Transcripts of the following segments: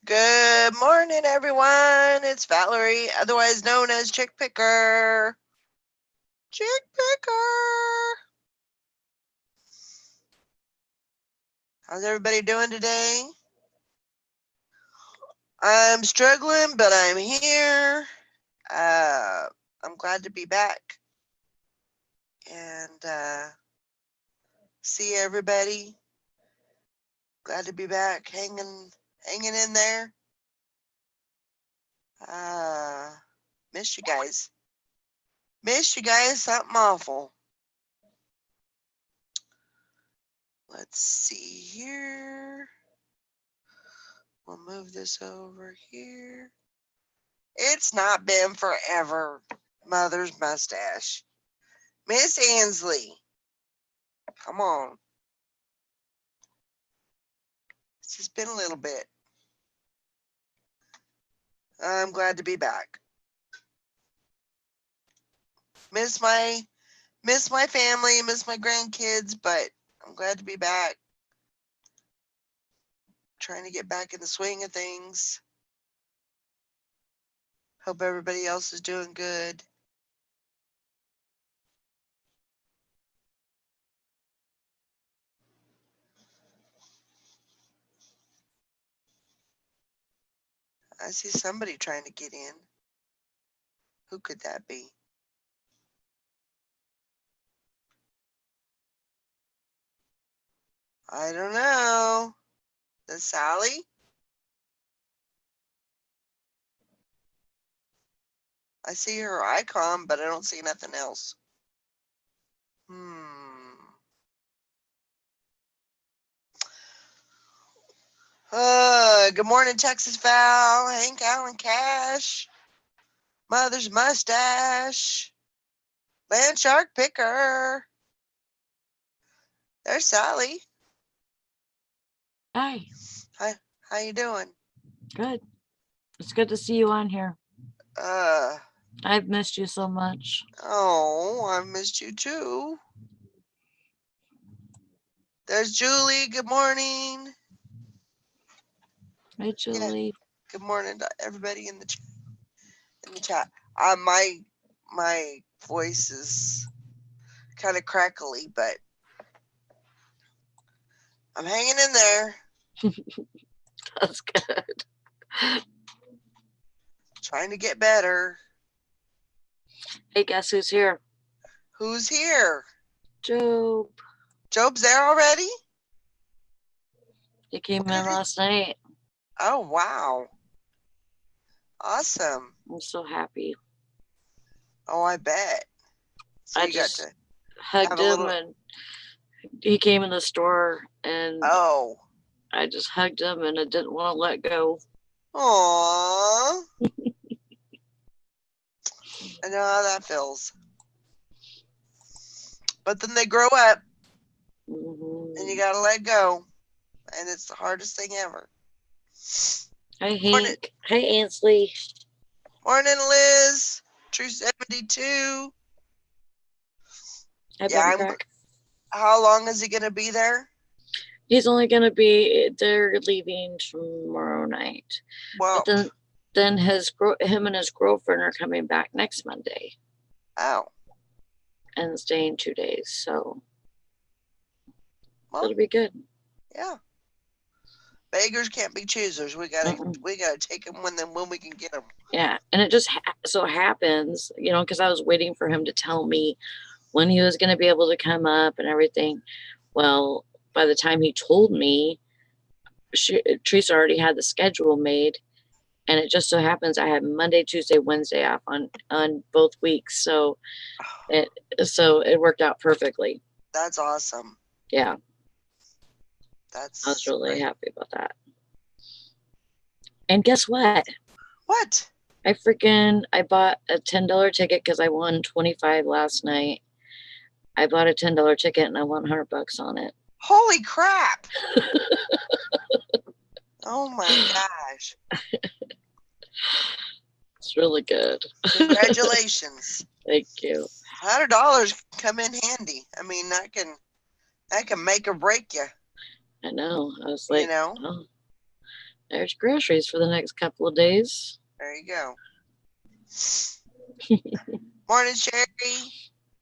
Good morning, everyone. It's Valerie, otherwise known as Chick Picker. Chick Picker. How's everybody doing today? I'm struggling, but I'm here. I'm glad to be back and see everybody. Glad to be back, hanging in there. Missed you guys. Something awful. Let's see here. We'll move this over here. It's not been forever. Mother's mustache. Miss Ansley. Come on. It's just been a little bit. I'm glad to be back. Miss my family, miss my grandkids, but I'm glad to be back. Trying to get back in the swing of things. Hope everybody else is doing good. I see somebody trying to get in. Who could that be? I don't know. Is Sally? I see her icon, but I don't see nothing else. Good morning, Texas Val, Hank Allen Cash, Mother's Mustache, Land Shark Picker. There's Sally. Hi. Hi, how you doing? Good. It's good to see you on here. I've missed you so much. Oh, I've missed you too. There's Julie. Good morning. Hi, Julie. Yeah. Good morning to everybody in the chat. My voice is kind of crackly, but I'm hanging in there. That's good. Trying to get better. Hey, guess who's here? Who's here? Job. Job's there already? He came in last night. Oh, wow. Awesome. I'm so happy. Oh, I bet. So I just hugged him and he came in the store and I just hugged him and I didn't want to let go. Aww. I know how that feels. But then they grow up and you gotta let go. And it's the hardest thing ever. Hi, Hank. Hi, Ansley. Morning, Liz. True 72. How long is he gonna be there? He's only gonna be. They're leaving tomorrow night. Well, but then him and his girlfriend are coming back next Monday. Oh. And staying 2 days, so it'll be good. Yeah. Beggars can't be choosers. We gotta take them when we can get them. Yeah, and it just so happens, because I was waiting for him to tell me when he was going to be able to come up and everything. Well, by the time he told me, Teresa already had the schedule made, and it just so happens I had Monday, Tuesday, Wednesday off on both weeks, so it worked out perfectly. That's awesome. Yeah. I was really happy about that. And guess what? What? I bought a $10 ticket because I won 25 last night. I bought a $10 ticket and I won $100 on it. Holy crap! Oh my gosh! It's really good. Congratulations! Thank you. $100 come in handy. I mean, that can make or break you. I know. I was like, oh. There's groceries for the next couple of days. There you go. Morning, Sherry.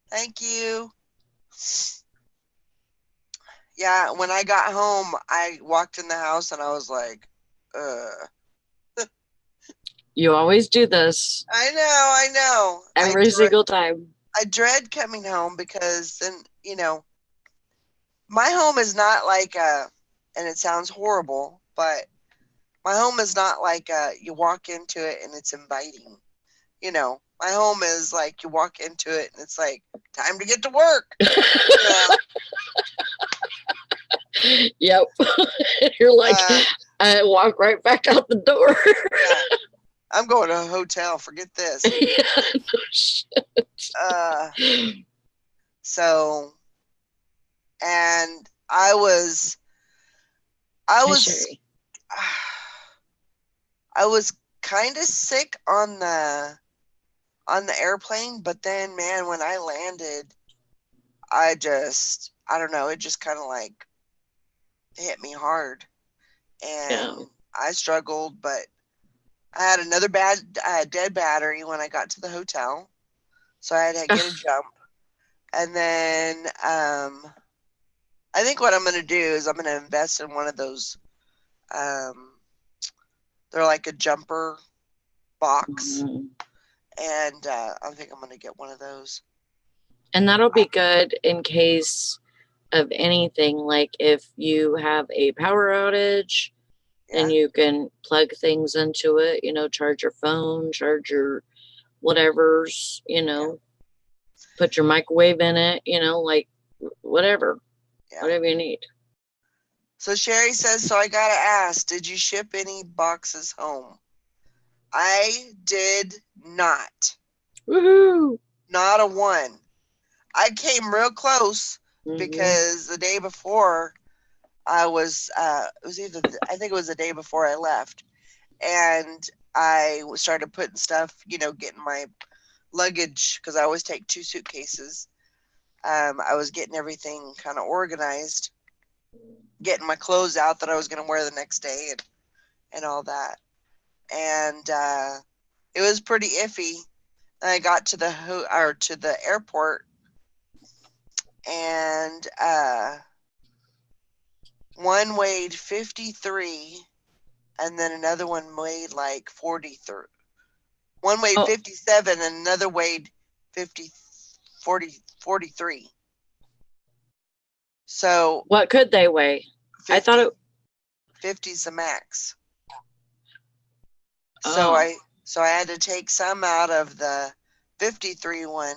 Thank you. Yeah, when I got home, I walked in the house and I was like, You always do this. I know. Every single time. I dread coming home because then, my home is not like and it sounds horrible, but my home is not like you walk into it and it's inviting. My home is like you walk into it and it's like time to get to work. Yep. You're like, I walk right back out the door. Yeah. I'm going to a hotel. Forget this. Yeah, no shit. So, and I was kind of sick on the airplane, but then, man, when I landed, I don't know, it just kind of like hit me hard, and I struggled, but I had another dead battery when I got to the hotel, so I had to get a jump, and then I think what I'm going to do is I'm going to invest in one of those. They're like a jumper box, and I think I'm going to get one of those. And that'll be good in case of anything, like if you have a power outage, and you can plug things into it, charge your phone, charge your whatever's, put your microwave in it, like whatever you need. So Sherry says, so I got to ask, did you ship any boxes home? I did not. Woohoo! Not a one. I came real close because the day before I was, I think it was the day before I left, and I started putting stuff, getting my luggage, because I always take 2 suitcases. I was getting everything kind of organized, getting my clothes out that I was going to wear the next day and all that. And it was pretty iffy. And I got to the airport, and one weighed 53, and then another one weighed like 43. One weighed 57, and another weighed 43. So what could they weigh? 50, I thought 50's the max. So I had to take some out of the 53 one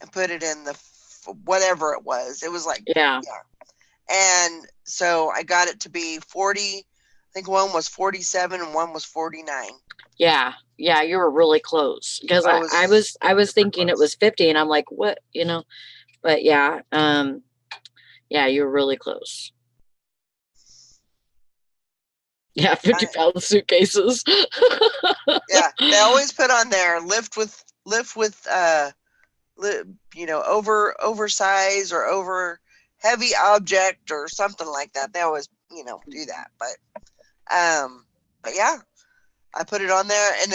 and put it in the whatever it was. It was like yeah. And so I got it to be 40. I think one was 47 and one was 49. Yeah, you were really close, because I was thinking close. It was 50, and I'm like, what, but yeah, you were really close. Yeah, 50-pound suitcases. Yeah, they always put on there lift with oversized or over heavy object or something like that. They always do that, but yeah, I put it on there, and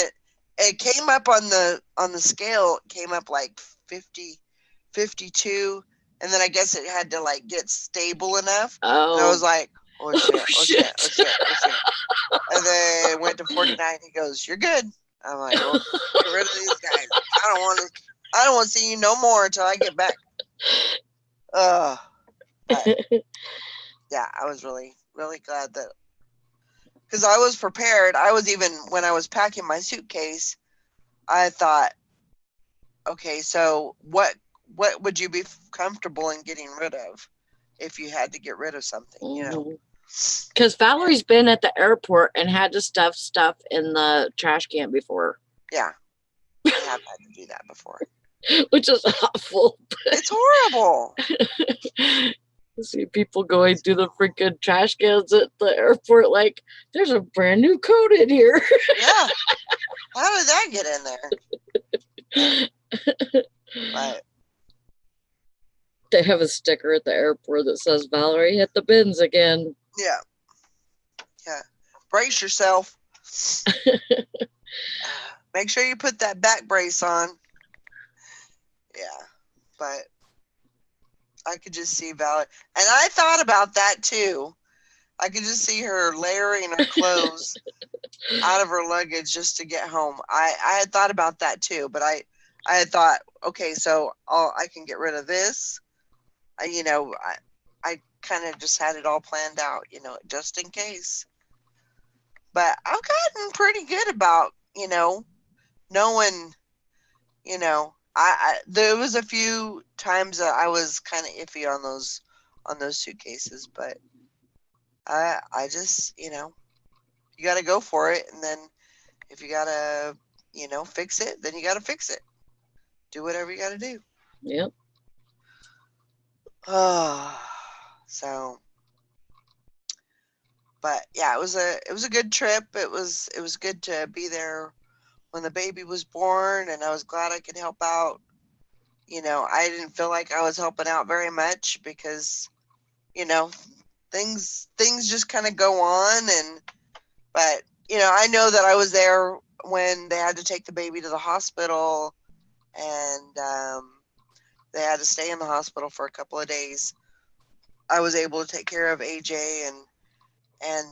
it came up on the scale. It came up like 50, 52, and then I guess it had to like get stable enough. Oh, and I was like, oh shit. And then it went to 49. He goes, "You're good." I'm like, well, get rid of these guys. I don't want to see you no more until I get back. But, yeah, I was really, really glad that, because I was prepared. When I was packing my suitcase, I thought, okay, so what would you be comfortable in getting rid of if you had to get rid of something, Because Valerie's been at the airport and had to stuff stuff in the trash can before. Yeah, I have had to do that before. Which is awful. It's horrible. See people going through the freaking trash cans at the airport like, there's a brand new coat in here. Yeah. How did that get in there? But they have a sticker at the airport that says, Valerie hit the bins again. Yeah. Yeah. brace yourself. Make sure you put that back brace on. Yeah, but I could just see Valerie. And I thought about that too. I could just see her layering her clothes out of her luggage just to get home. I had thought about that too, but I had thought, okay, so I can get rid of this. I kind of just had it all planned out, just in case. But I've gotten pretty good about, knowing, there was a few times that I was kind of iffy on those suitcases, but I just, you got to go for it, and then if you got to, fix it, then you got to fix it. Do whatever you got to do. Yep. So, but yeah, it was a good trip. It was good to be there when the baby was born, and I was glad I could help out. I didn't feel like I was helping out very much because, things just kind of go on, but I know that I was there when they had to take the baby to the hospital, and they had to stay in the hospital for a couple of days. I was able to take care of AJ and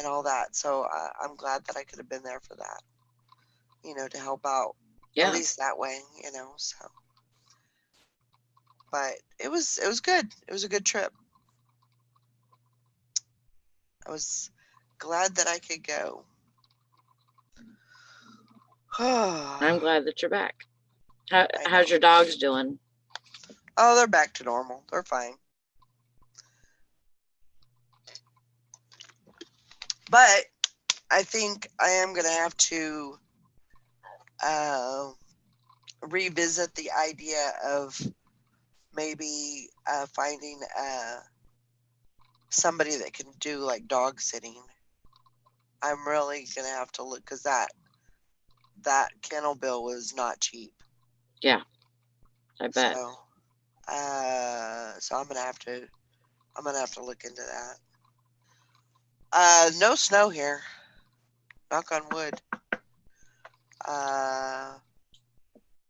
all that. So I'm glad that I could have been there for that, to help out at least that way, so. But it was good. It was a good trip. I was glad that I could go. I'm glad that you're back. How's your dogs doing? Oh, they're back to normal. They're fine. But I think I am going to have to revisit the idea of maybe finding somebody that can do like dog sitting. I'm really going to have to look, because that kennel bill was not cheap. Yeah, I bet. So I'm gonna have to look into that. No snow here. Knock on wood.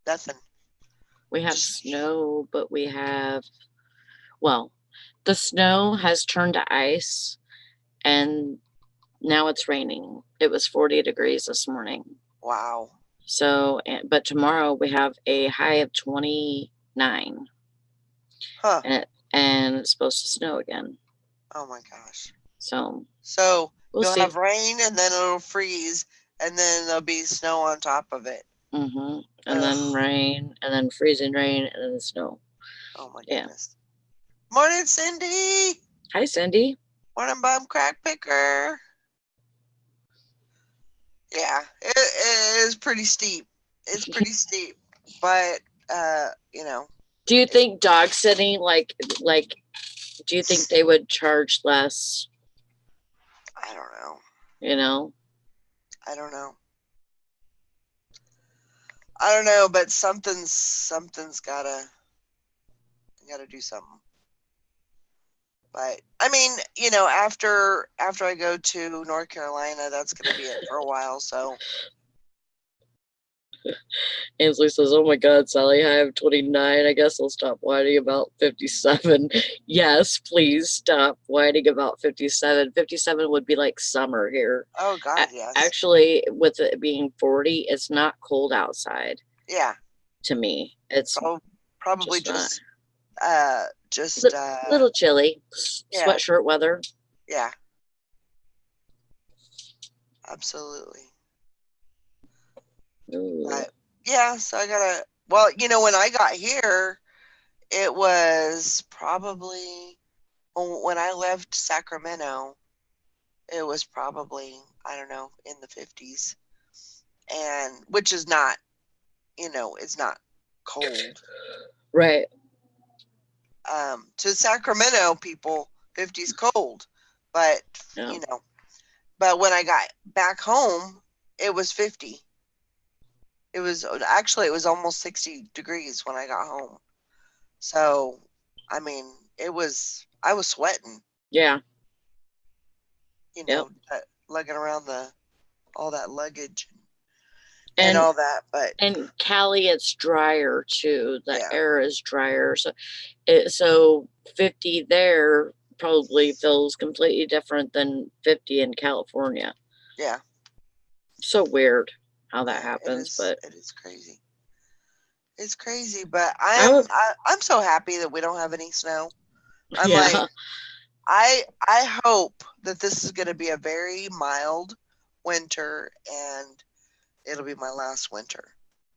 Nothing. We have snow, but we have, well, the snow has turned to ice, and now it's raining. It was 40 degrees this morning. Wow. So, but tomorrow we have a high of 29. Huh. And it's supposed to snow again. Oh my gosh. So we'll you'll have rain, and then it'll freeze, and then there'll be snow on top of it. Mm-hmm. And then rain, and then freezing rain, and then snow. Oh my goodness. Morning, Cindy. Hi, Cindy. Morning, Bum Crack Picker. Yeah, it is pretty steep. It's pretty steep, but Do you think dog sitting, like, do you think they would charge less? I don't know. I don't know, but something's gotta do something. But I mean, after I go to North Carolina, that's gonna be it for a while. So Ainsley says, "Oh my God, Sally, I have 29. I guess I'll stop whining about 57." Yes, please stop whining about 57. 57 would be like summer here. Oh God, yes. Actually, with it being 40, it's not cold outside. Yeah. To me, it's probably just little chilly, yeah. sweatshirt weather. Yeah. Absolutely. But yeah, so I gotta. Well, when I got here, it was probably when I left Sacramento. It was probably, I don't know, in the 50s, and which is not, it's not cold. Right. To Sacramento people, 50's cold, but but when I got back home, it was 50. It was almost 60 degrees when I got home. So, I mean, I was sweating. Yeah. lugging around all that luggage and And all that. But and Cali, it's drier too. The yeah, air is drier, so 50 there probably feels completely different than 50 in California. yeah, So weird how that yeah, happens, but it is crazy. It's crazy, but I I'm so happy that we don't have any snow. I'm yeah, like, I hope that this is going to be a very mild winter and it'll be my last winter.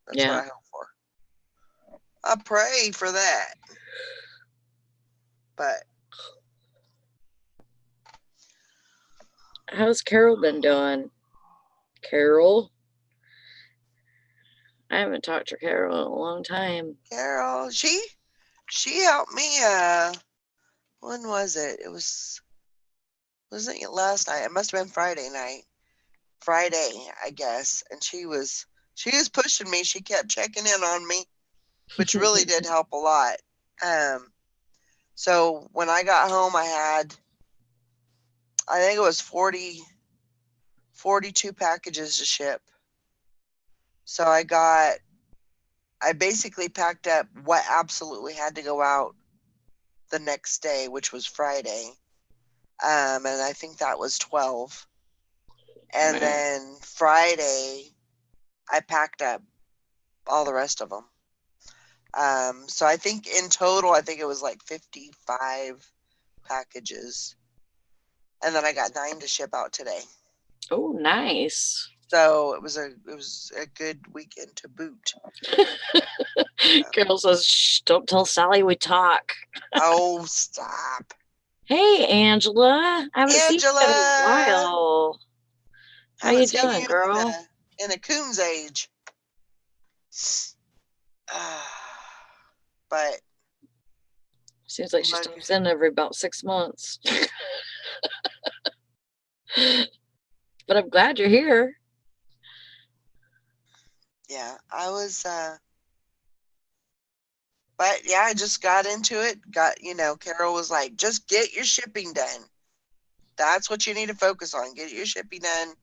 That's what yeah. I hope for. I pray for that. But How's Carol been doing? Carol? I haven't talked to Carol in a long time. Carol, she helped me when was it? Wasn't it last night? It must have been Friday night. Friday, I guess. And she was pushing me. She kept checking in on me, which really did help a lot. So when I got home, I think it was 42 packages to ship. So I basically packed up what absolutely had to go out the next day, which was Friday. And I think that was 12. And then Friday, I packed up all the rest of them. So I think in total, I think it was like 55 packages. And then I got 9 to ship out today. Oh, nice. So it was a good weekend to boot. Carol says, shh, don't tell Sally we talk. Oh, stop. Hey, Angela. I haven't seen you in a Angela! while. How you doing, girl? In a coon's age. But seems like she stops in every about 6 months. But I'm glad you're here. Yeah, I was but yeah, I just got into it. Carol was like, just get your shipping done. That's what you need to focus on. Get your shipping done.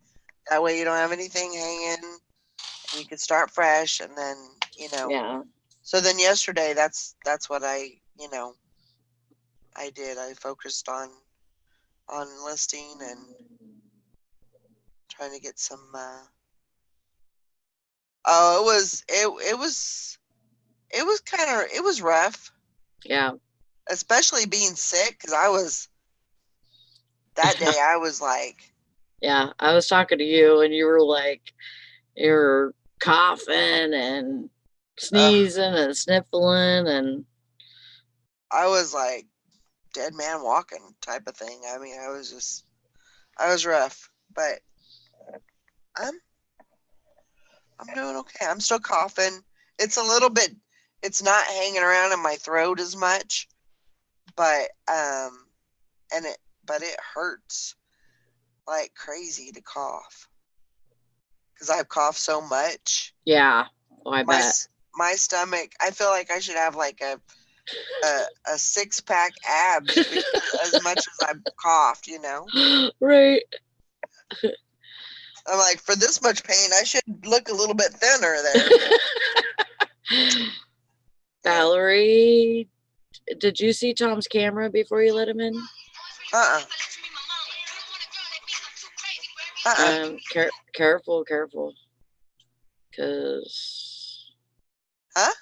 That way you don't have anything hanging and you can start fresh. And then, Yeah. So then yesterday, that's what I did. I focused on listing and trying to get some, it was rough. Yeah. Especially being sick. Cause that day I was like, yeah, I was talking to you and you were like, you're coughing and sneezing and sniffling, and I was like dead man walking type of thing. I mean, I was rough, but I'm doing okay. I'm still coughing. It's a little bit, it's not hanging around in my throat as much, but but it hurts like crazy to cough because I've coughed so much. Yeah. Oh, I bet. My stomach, I feel like I should have like a 6-pack abs as much as I've coughed, Right. I'm like, for this much pain, I should look a little bit thinner there. Valerie, did you see Tom's camera before you let him in? Careful, because. Huh?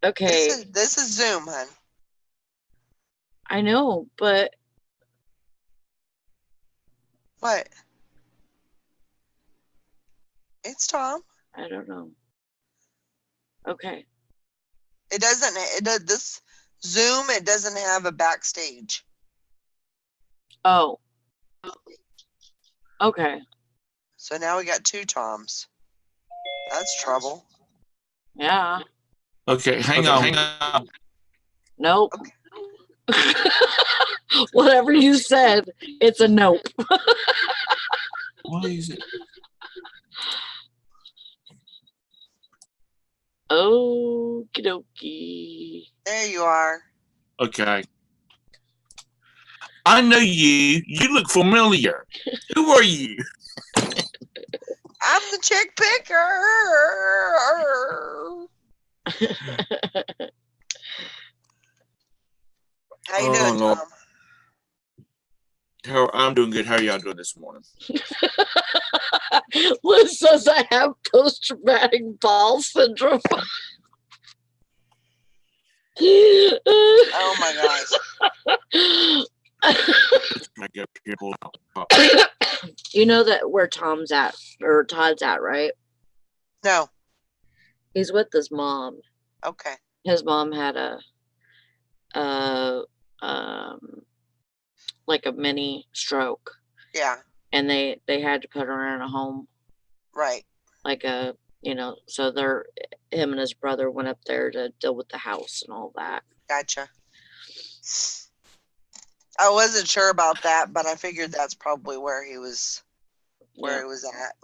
Okay. This is Zoom, hun. I know, but. What? It's Tom. I don't know. Okay. It does this Zoom, it doesn't have a backstage. Oh. Okay. So now we got 2 Toms. That's trouble. Yeah. Okay, hang on. Nope. Okay. Whatever you said, it's a nope. Why is it? Okie dokie. There you are. Okay. I know you. You look familiar. Who are you? I'm the chick picker. How you doing, Lord. Tom? I'm doing good. How are y'all doing this morning? Liz says I have post-traumatic ball syndrome. Oh my gosh. I get people. You know that where Tom's at, or Todd's at, right? No. He's with his mom. Okay. His mom had like a mini stroke. Yeah. And they had to put her in a home. Right. Like so him and his brother went up there to deal with the house and all that. Gotcha. I wasn't sure about that, but I figured that's probably where he was at.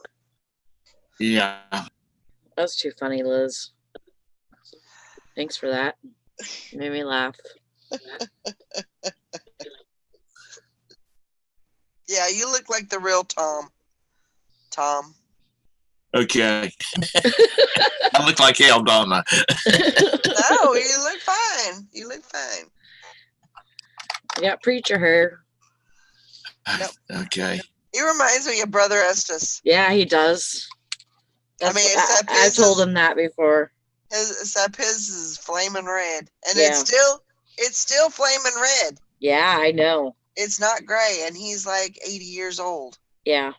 Yeah. That's too funny, Liz. Thanks for that. Made me laugh. Yeah, you look like the real Tom. Tom. Okay. I look like hell, don't I? No, you look fine. You look fine. You got preacher hair. Yep. Okay. He reminds me of Brother Estes. Yeah, he does. I told him that before. Except his is flaming red, and Yeah. it's still flaming red. Yeah, I know. It's not gray, and he's like 80 years old. Yeah.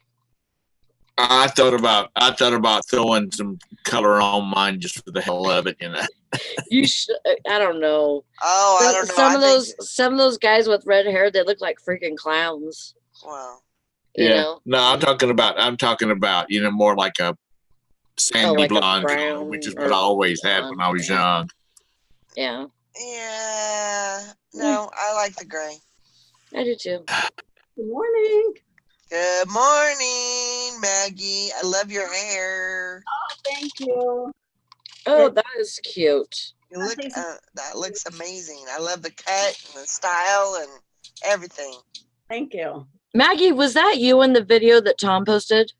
I thought about throwing some color on mine just for the hell of it, you know. You should. I don't know. Oh, I don't know. Some of those guys with red hair, they look like freaking clowns. Wow. You know? No, I'm talking about, more like a sandy like blonde a color, brown which is what I always had when I was young. Yeah. Yeah. No, I like the gray. I do too. Good morning. Good morning, Maggie. I love your hair. Oh, thank you. Oh, that is cute. You look. That looks amazing. I love the cut and the style and everything. Thank you. Maggie, was that you in the video that Tom posted?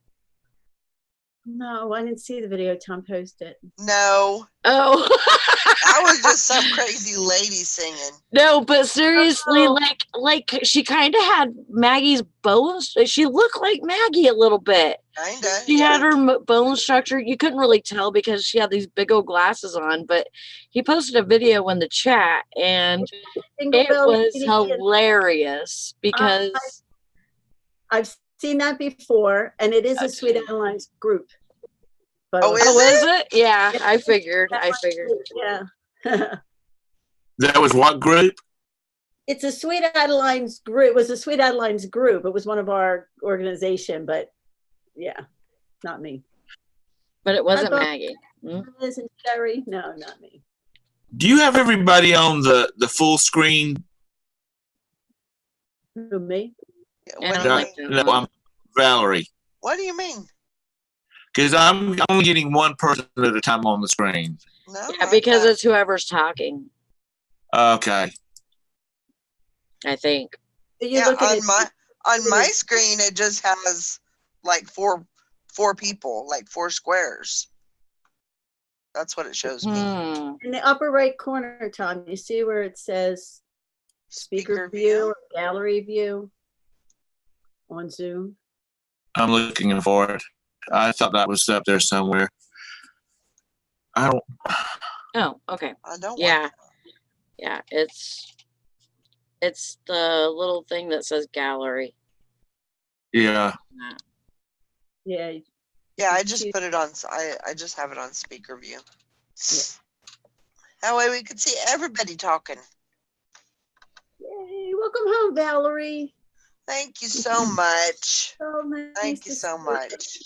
No, I didn't see the video Tom posted. No. Oh. I was just some crazy lady singing. No, but seriously, like she kind of had Maggie's bones. She looked like Maggie a little bit. Kinda. She had her bone structure. You couldn't really tell because she had these big old glasses on. But he posted a video in the chat, and it was hilarious because I've seen that before, and it is a Sweet Adeline's group. But is it? Yeah, I figured. Yeah. That was what group? It's a Sweet Adeline's group. It was a Sweet Adeline's group. It was one of our organization, but yeah, not me. But it wasn't Maggie. Liz and Sherry? No, not me. Do you have everybody on the full screen? Who, me? No, I'm Valerie. What do you mean? Because I'm only getting one person at a time on the screen. No. Yeah, because it's whoever's talking. Okay. I think. Yeah, on my screen it just has like four people, like 4 squares. That's what it shows me. In the upper right corner, Tom, you see where it says speaker view or gallery view on Zoom? I'm looking for it. I thought that was up there somewhere. I don't. Oh, okay. I don't. Yeah. Yeah, it's the little thing that says gallery. Yeah. Yeah. Yeah, I just put it on. I just have it on speaker view. Yeah. That way we could see everybody talking. Yay! Welcome home, Valerie. Thank you so much. So nice. Thank you so much.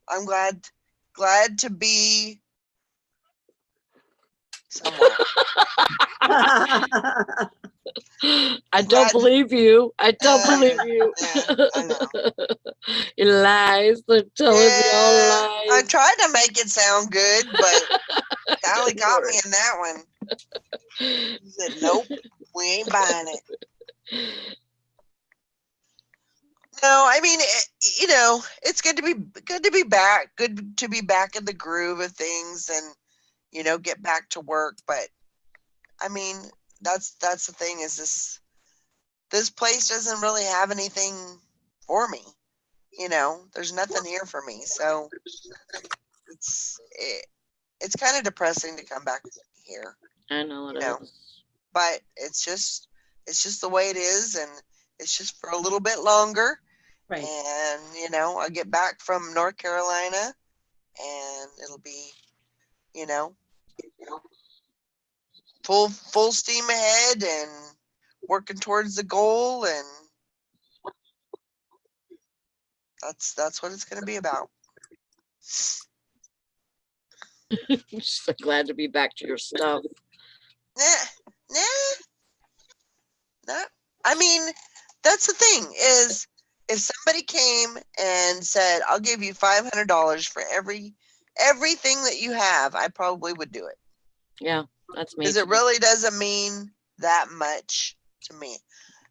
I'm glad to be somewhere. I don't believe you. I don't believe you. Yeah, I know. You lies. They're telling me all lies. I tried to make it sound good, but Callie got me in that one. She said, nope, we ain't buying it. No, I mean, it's good to be back. Good to be back in the groove of things, and get back to work. But I mean, that's the thing, is this place doesn't really have anything for me. There's nothing here for me. So it's kind of depressing to come back here. I know it is. But it's just the way it is, and it's just for a little bit longer. Right. And I'll get back from North Carolina, and it'll be full steam ahead and working towards the goal, and that's what it's going to be about. Just so glad to be back to your stuff. Nah. I mean, that's the thing, is if somebody came and said, I'll give you $500 for everything that you have, I probably would do it. Yeah, that's me. Because it really doesn't mean that much to me.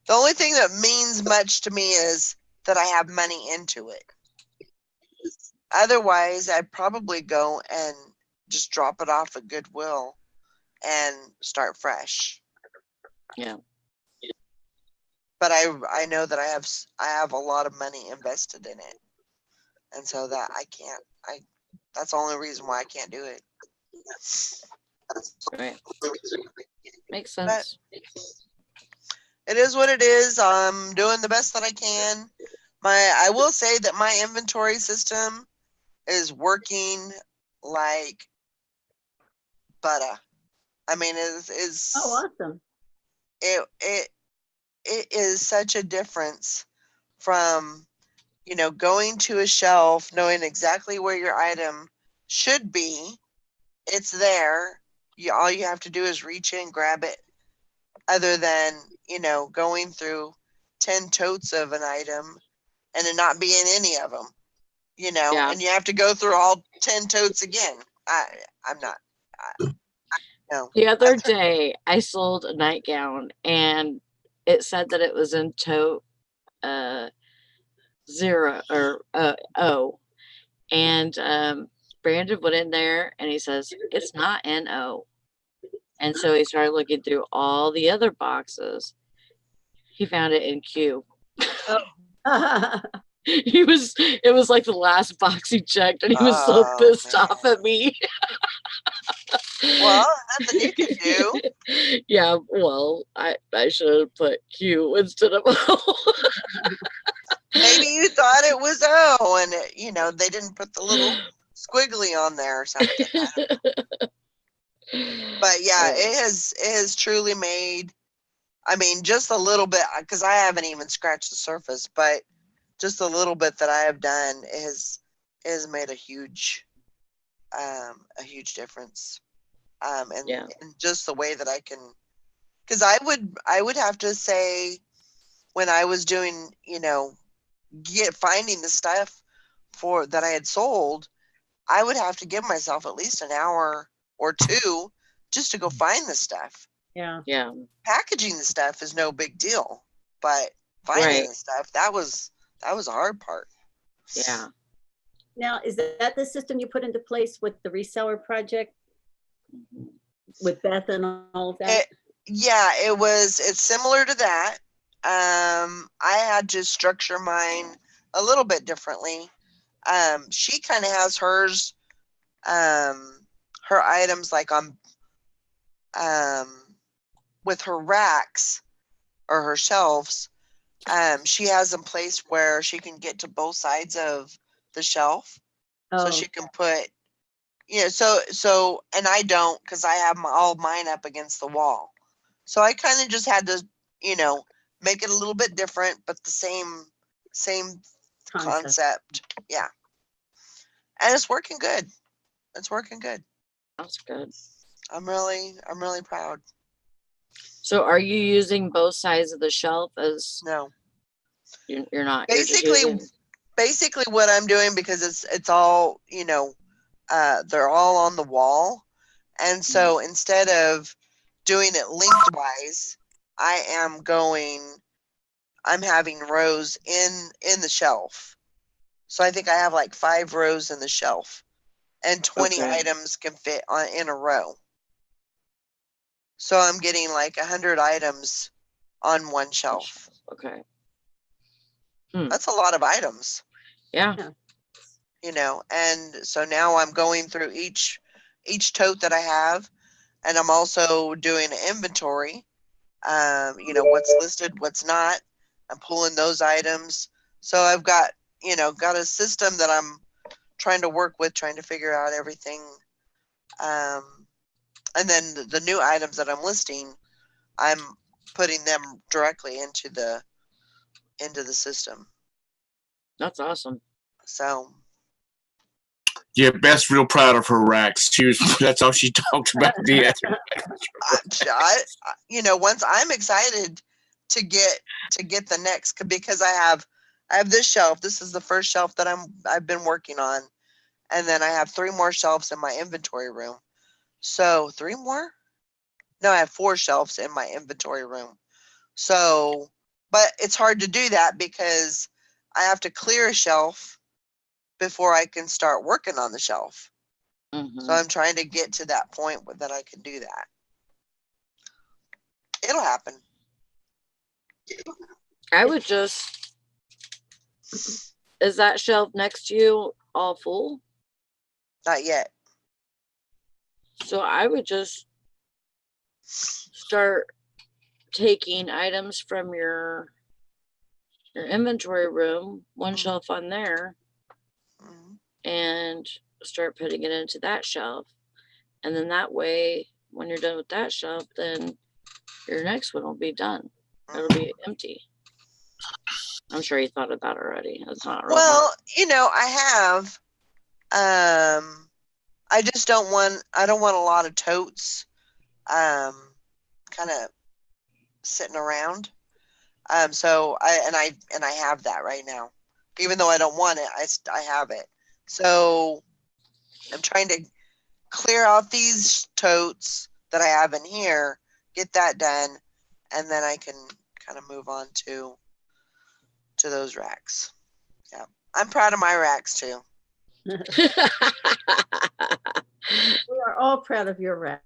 The only thing that means much to me is that I have money into it. Otherwise, I'd probably go and just drop it off at Goodwill and start fresh. Yeah. But I know that I have a lot of money invested in it, and so that I can't. That's the only reason why I can't do it. Right. Makes sense. But it is what it is. I'm doing the best that I can. I will say that my inventory system is working like butter. I mean, it is. Oh, awesome. It is such a difference from going to a shelf, knowing exactly where your item should be. It's there. All you have to do is reach in, grab it. Other than going through 10 totes of an item and it not being any of them, Yeah. and you have to go through all 10 totes again. I'm not. No. The other day, I sold a nightgown, and it said that it was in tote 0 or O, and Brandon went in there and he says it's not NO, and so he started looking through all the other boxes. He found it in Q. It was like the last box he checked, and he was so pissed off at me. Well, nothing you can do. Yeah, well, I should have put Q instead of O. Maybe you thought it was O, and they didn't put the little squiggly on there or something. I don't know. But yeah, it has truly made. I mean, just a little bit, because I haven't even scratched the surface, but just a little bit that I have done has made a huge difference. And just the way that I can, because I would have to say, when I was doing, finding the stuff for that I had sold, I would have to give myself at least an hour or two just to go find the stuff. Yeah. Packaging the stuff is no big deal, but finding the stuff, that was a hard part. Yeah. Now, is that the system you put into place with the reseller project with Beth and all of that? It's similar to that. I had to structure mine a little bit differently. She kind of has hers, her items like on, with her racks or her shelves. She has them placed where she can get to both sides of the shelf, so she can put, so and I don't, because I have all mine up against the wall. So I kind of just had to, make it a little bit different, but the same concept. Yeah. And it's working good. It's working good. That's good. I'm really proud. So are you using both sides of the shelf as? No. You're not. Basically what I'm doing, because it's all, they're all on the wall. And so instead of doing it lengthwise, I'm having rows in the shelf. So I think I have like 5 rows in the shelf, and 20 Okay. items can fit in a row. So I'm getting like 100 items on one shelf. Okay. That's a lot of items. Yeah. And so now I'm going through each tote that I have, and I'm also doing an inventory. What's listed, what's not. I'm pulling those items. So I've got a system that I'm trying to work with, trying to figure out everything. And then the new items that I'm listing, I'm putting them directly into the system. That's awesome. So Yeah, Beth's real proud of her racks. That's all she talked about. Yeah. Once I'm excited to get the next, because I have this shelf. This is the first shelf that I've been working on, and then I have 3 more shelves in my inventory room. So 3 more? No, I have 4 shelves in my inventory room. So, but it's hard to do that because I have to clear a shelf before I can start working on the shelf. Mm-hmm. So I'm trying to get to that point that I can do that. It'll happen. I would just, is that shelf next to you all full? Not yet. So I would just start taking items from your inventory room, one shelf on there, and start putting it into that shelf. And then that way, when you're done with that shelf, then your next one will be done. It'll be empty. I'm sure you thought of that already. That's not real hard. I have. I just don't want a lot of totes kind of sitting around. So I have that right now. Even though I don't want it, I have it. So I'm trying to clear out these totes that I have in here, get that done, and then I can kind of move on to those racks. Yeah. I'm proud of my racks too. We are all proud of your racks.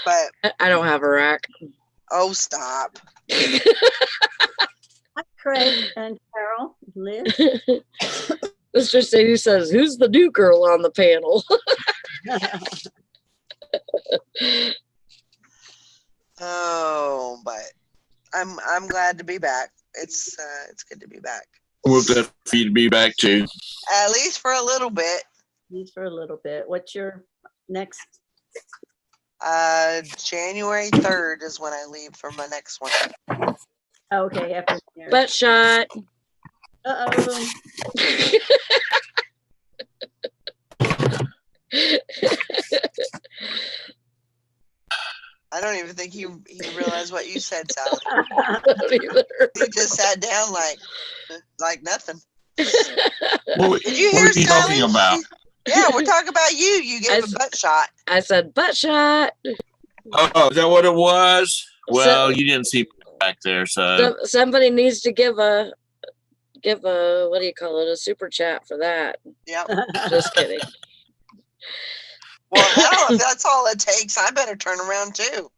But I don't have a rack. Oh, stop. Hi, Craig and Carol, Liz. Mr. Sadie says, "Who's the new girl on the panel?" Oh, but I'm glad to be back. It's good to be back. We'll definitely be back too. At least for a little bit. At least for a little bit. What's your next? January 3rd is when I leave for my next one. Okay, after there. Butt shot. Uh-oh. I don't even think he realized what you said, Sally. I don't either. He just sat down like nothing. What Did you are hear you Sally? talking about? Yeah, we're talking about you. You gave a butt shot. I said butt shot. Oh, is that what it was? Well, you didn't see me back there, so somebody needs to give a what do you call it? A super chat for that. Yep. Just kidding. Well, hell, if that's all it takes, I better turn around too.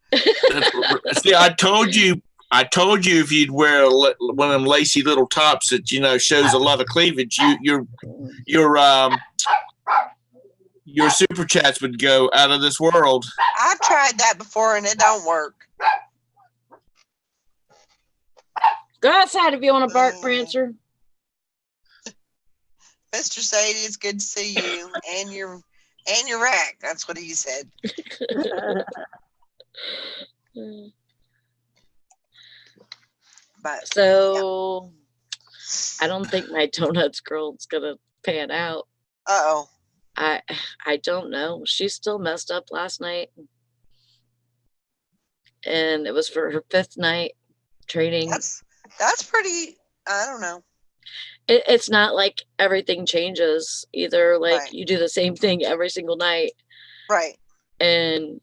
See, I told you if you'd wear one of them lacy little tops that shows a lot of cleavage, your super chats would go out of this world. I've tried that before and it don't work. Go outside if you want to bark, Prancer. Mr. Sadie, it's good to see you and your rack. That's what he said. But so yeah. I don't think my donuts girl's gonna pan out. Uh-oh. I don't know. She still messed up last night. And it was for her 5th night training. That's pretty, I don't know. It's not like everything changes either. Like you do the same thing every single night. Right. And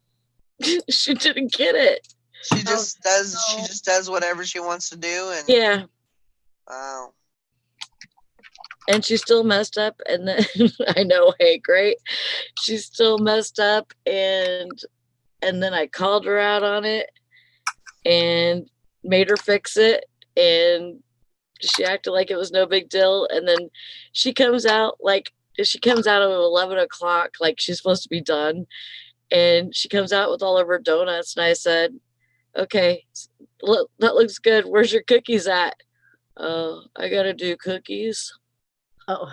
She didn't get it. She just does whatever she wants to do, and Yeah. Wow. And she still messed up, and then I know, hey, great. She still messed up, and then I called her out on it and made her fix it, and she acted like it was no big deal. And then she comes out at 11 o'clock, like she's supposed to be done, and she comes out with all of her donuts, and I said, okay, that looks good. Where's your cookies at? Oh, I gotta do cookies. Oh,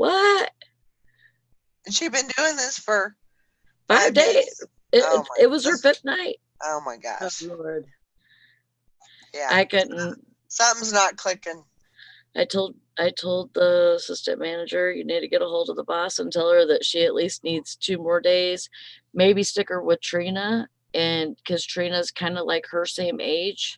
What? And she's been doing this for 5 days. It was her 5th night. Oh my gosh. oh Lord. Yeah. I couldn't. Something's not clicking. I told the assistant manager, you need to get a hold of the boss and tell her that she at least needs 2 more days. Maybe stick her with Trina, and because Trina's kind of like her same age.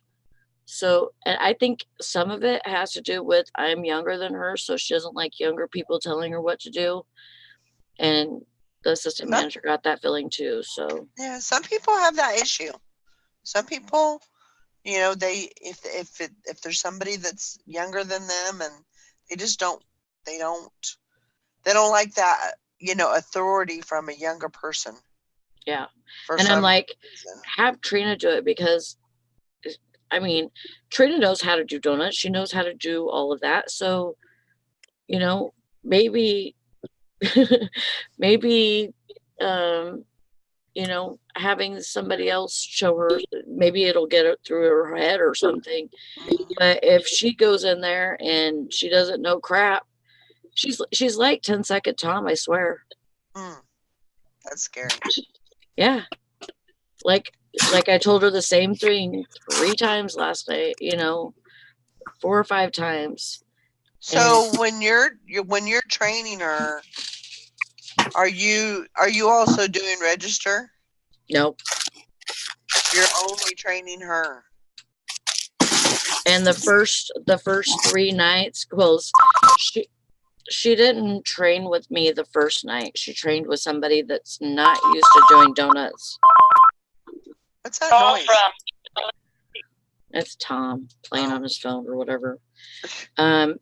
So, and I think some of it has to do with I'm younger than her, so she doesn't like younger people telling her what to do. And the assistant manager got that feeling too. So yeah, some people have that issue. Some people, you know, they if there's somebody that's younger than them, and they just don't like that, you know, authority from a younger person. Yeah. And I'm like, have Trina do it, because I mean, Trina knows how to do donuts. She knows how to do all of that. So, you know, maybe, you know, having somebody else show her, maybe it'll get it through her head or something. But if she goes in there and she doesn't know crap, she's like 10-second Tom, I swear. That's scary. Yeah. Like I told her the same thing 3 times last night, you know, 4 or 5 times. So when you're training her, are you also doing register? Nope. You're only training her. And the first 3 nights, well, she didn't train with me the first night. She trained with somebody that's not used to doing donuts. What's that noise? That's Tom playing on his phone or whatever. But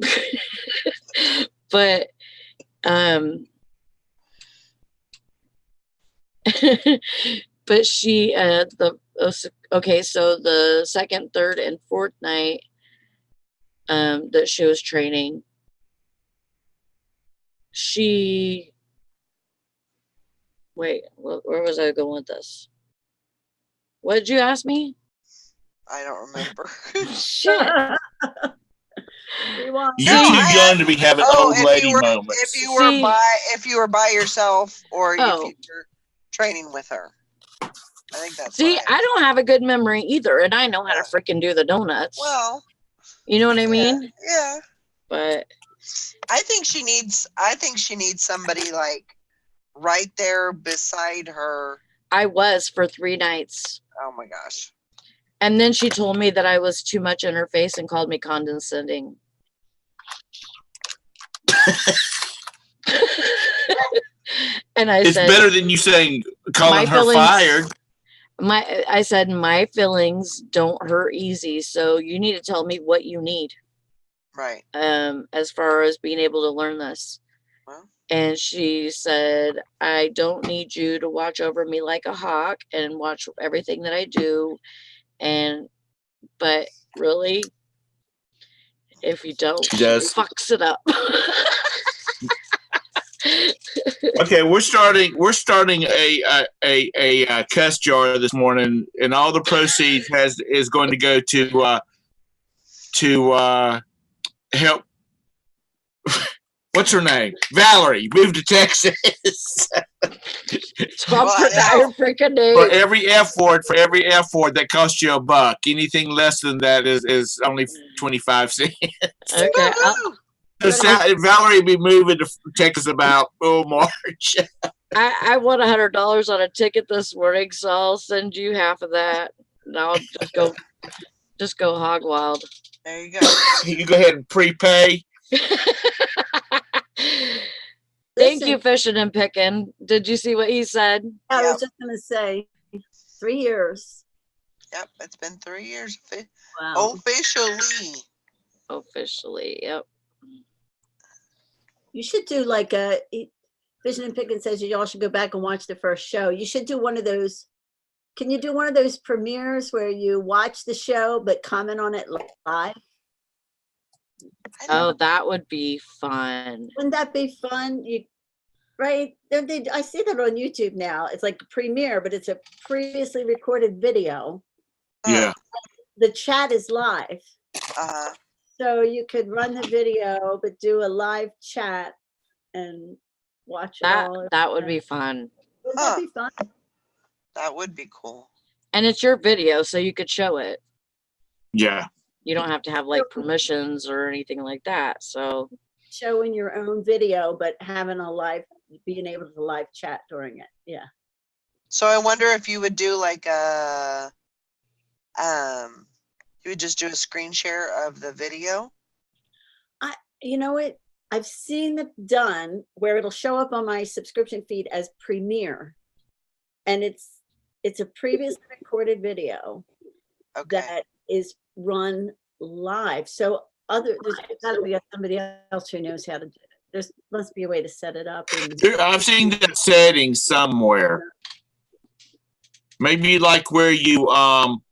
but she okay, so the 2nd, 3rd, and 4th night that she was training, where was I going with this? What did you ask me? I don't remember. Shit. You're too young to be having old lady moments. If you were by yourself, or if you're training with her. I think that's I don't have a good memory either, and I know how to freaking do the donuts. Well, you know what I mean? Yeah. But I think she needs somebody like right there beside her. I was for 3 nights. Oh my gosh. And then she told me that I was too much in her face and called me condescending. And I said, it's better than you saying calling her fired. I said, my feelings don't hurt easy, so you need to tell me what you need. Right. As far as being able to learn this. Well. And she said, I don't need you to watch over me like a hawk and watch everything that I do. But really, if you don't, she fucks it up. Okay, we're starting a cuss jar this morning, and all the proceeds is going to go to help. What's her name? Valerie moved to Texas. For every F word that costs you $1. Anything less than that is only 25 cents. Okay. Valerie will be moving to Texas about March. I won $100 on a ticket this morning, so I'll send you half of that. And I'll just go hog wild. There you go. You go ahead and prepay. Thank you, fishing and picking. Did you see what he said? I was just going to say 3 years. Yep, it's been 3 years. Wow. Officially, yep. You should do like a Vision and Pickens says you all should go back and watch the first show. You should do one of those. Can you do one of those premieres where you watch the show but comment on it live? Oh, that would be fun. Wouldn't that be fun? Right? I see that on YouTube now. It's like a premiere, but it's a previously recorded video. Yeah. The chat is live. So you could run the video, but do a live chat and watch it all. That would be fun. Would that be fun? That would be cool. And it's your video, so you could show it. Yeah. You don't have to have like permissions or anything like that. So showing your own video, but having being able to live chat during it. Yeah. So I wonder if you would do like you would just do a screen share of the video. You know what? I've seen it done where it'll show up on my subscription feed as premiere, and it's a previously recorded video that is run live. So there's got to be somebody else who knows how to do it. There must be a way to set it up. I've seen that setting somewhere. Maybe like where you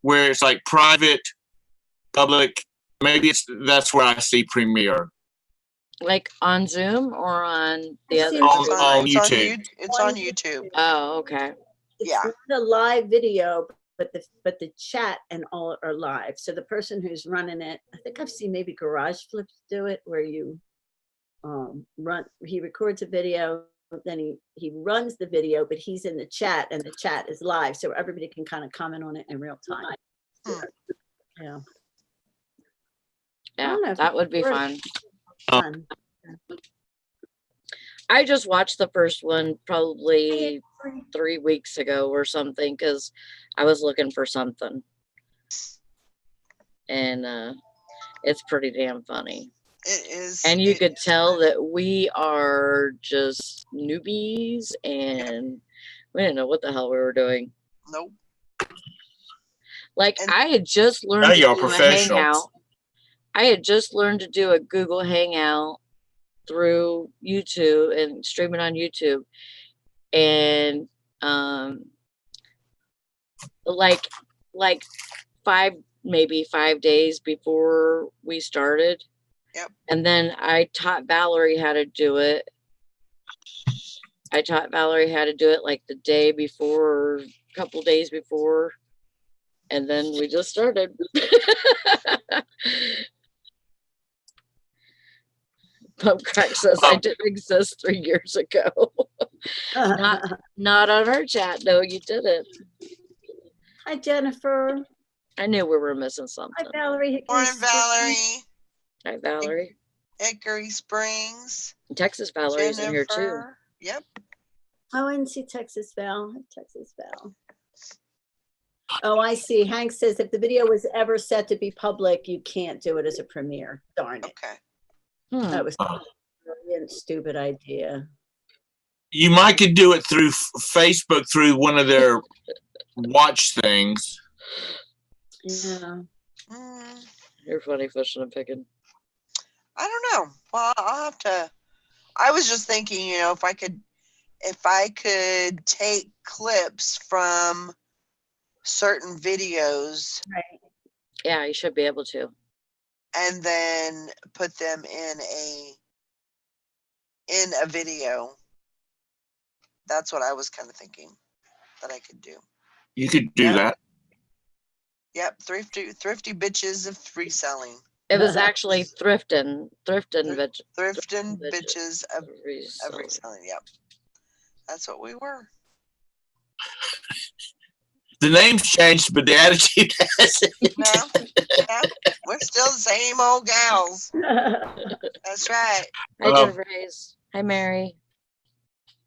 where it's like private, public. Maybe that's where I see premiere. Like on Zoom or on the other? On YouTube. It's on YouTube. Oh, okay. It's not a live video, but the chat and all are live. So the person who's running it, I think I've seen maybe Garage Flips do it, where you he records a video, then he runs the video, but he's in the chat and the chat is live, so everybody can kind of comment on it in real time. Yeah, that would be fun. I just watched the first one probably 3 weeks ago or something because I was looking for something, and it's pretty damn funny. It is, and you could tell that we are just newbies and we didn't know what the hell we were doing. Nope. Like I had just learned to do a Hangout. I had just learned to do a Google Hangout through YouTube and stream it on YouTube. And like 5 days before we started. Yep. And then I taught Valerie how to do it. I taught Valerie how to do it like the day before, a couple days before. And then we just started. Pump Crack says I didn't exist 3 years ago. Not on our chat. No, you didn't. Hi, Jennifer. I knew we were missing something. Hi, Valerie. Morning, Valerie. Hi, Valerie. Hickory Springs. Texas Valerie's in here too. Yep. Oh, I didn't see Texas Val. Texas Val. Oh, I see. Hank says if the video was ever set to be public, you can't do it as a premiere. Darn it. Okay. That was a brilliant, stupid idea. You might could do it through Facebook through one of their watch things. Yeah. You're funny, fishing and picking. I don't know. Well, I'll have to. I was just thinking, if I could take clips from certain videos. Right. Yeah, you should be able to. And then put them in a video. That's what I was kind of thinking that I could do. You could do that. Yep, thrifty bitches of reselling. It was actually thrifting bitches of reselling. Yep, that's what we were. The name's changed, but the attitude hasn't. No, we're still the same old gals. That's right. Hi, Jennifer Hayes. Hi, Mary.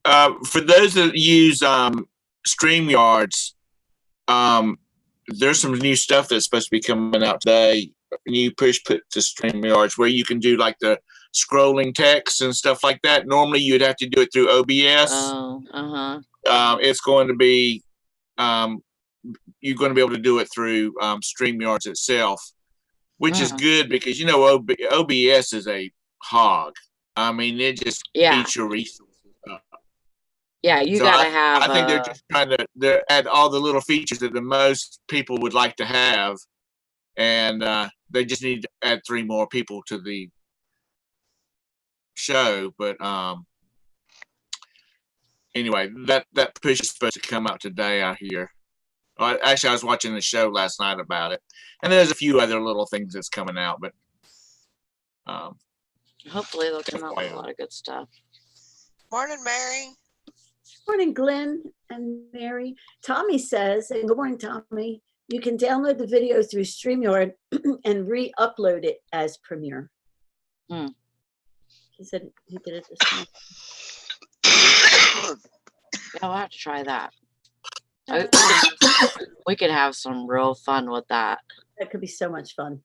For those that use StreamYards, there's some new stuff that's supposed to be coming out today. New push put to StreamYards where you can do like the scrolling text and stuff like that. Normally, you'd have to do it through OBS. Oh, It's going to be you're going to be able to do it through StreamYards itself, which is good because OBS is a hog. I mean, it just eats your resources up. Yeah, you gotta have. I think they're just trying to add all the little features that the most people would like to have, and they just need to add 3 more people to the show. But anyway, that push is supposed to come out today, I hear. Actually, I was watching the show last night about it, and there's a few other little things that's coming out, but hopefully they'll come out with a lot of good stuff. Morning, Mary. Morning, Glenn and Mary. Tommy says, and good morning, Tommy, you can download the video through StreamYard and re-upload it as Premiere. He said he did it this morning. Yeah, I'll have to try that. We could have some real fun with that. That could be so much fun.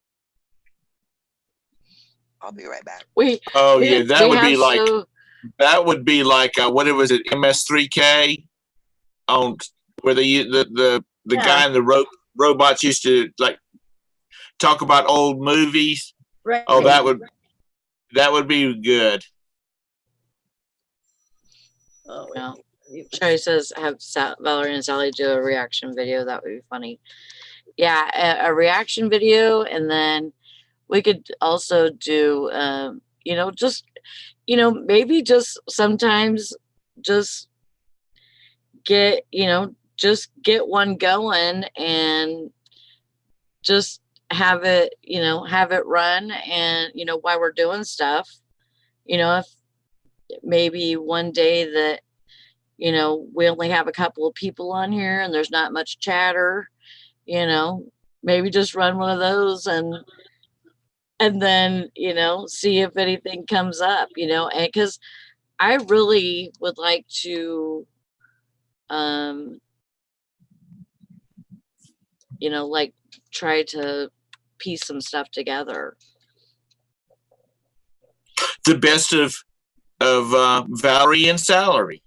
I'll be right back. That would be like what was it, MS3K, on where the guy in the robots used to like talk about old movies. Right. Oh, that would be good. Oh, yeah. Sherry says have Valerie and Sally do a reaction video. That would be funny. Yeah, a reaction video, and then we could also do maybe just sometimes just get one going and just have it run, and while we're doing stuff, if maybe one day that we only have a couple of people on here and there's not much chatter, maybe just run one of those and then see if anything comes up, and because I really would like to like try to piece some stuff together. The best of Valerie and Salary.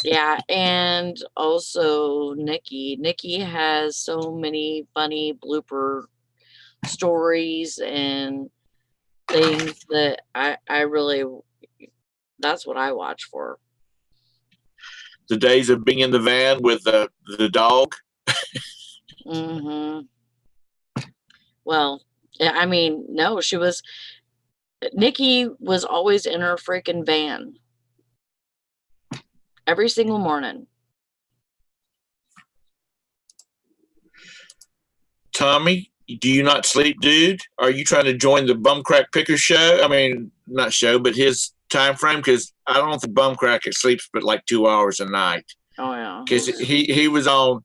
Yeah, and also Nikki has so many funny blooper stories and things that I really, that's what I watch for. The days of being in the van with the dog. Well, I mean, no, Nikki was always in her freaking van every single morning. Tommy, do you not sleep, dude? Are you trying to join the Bumcrack Picker show? I mean, not show, but his time frame, because I don't think Bumcracker sleeps but like 2 hours a night. Oh yeah, because he was on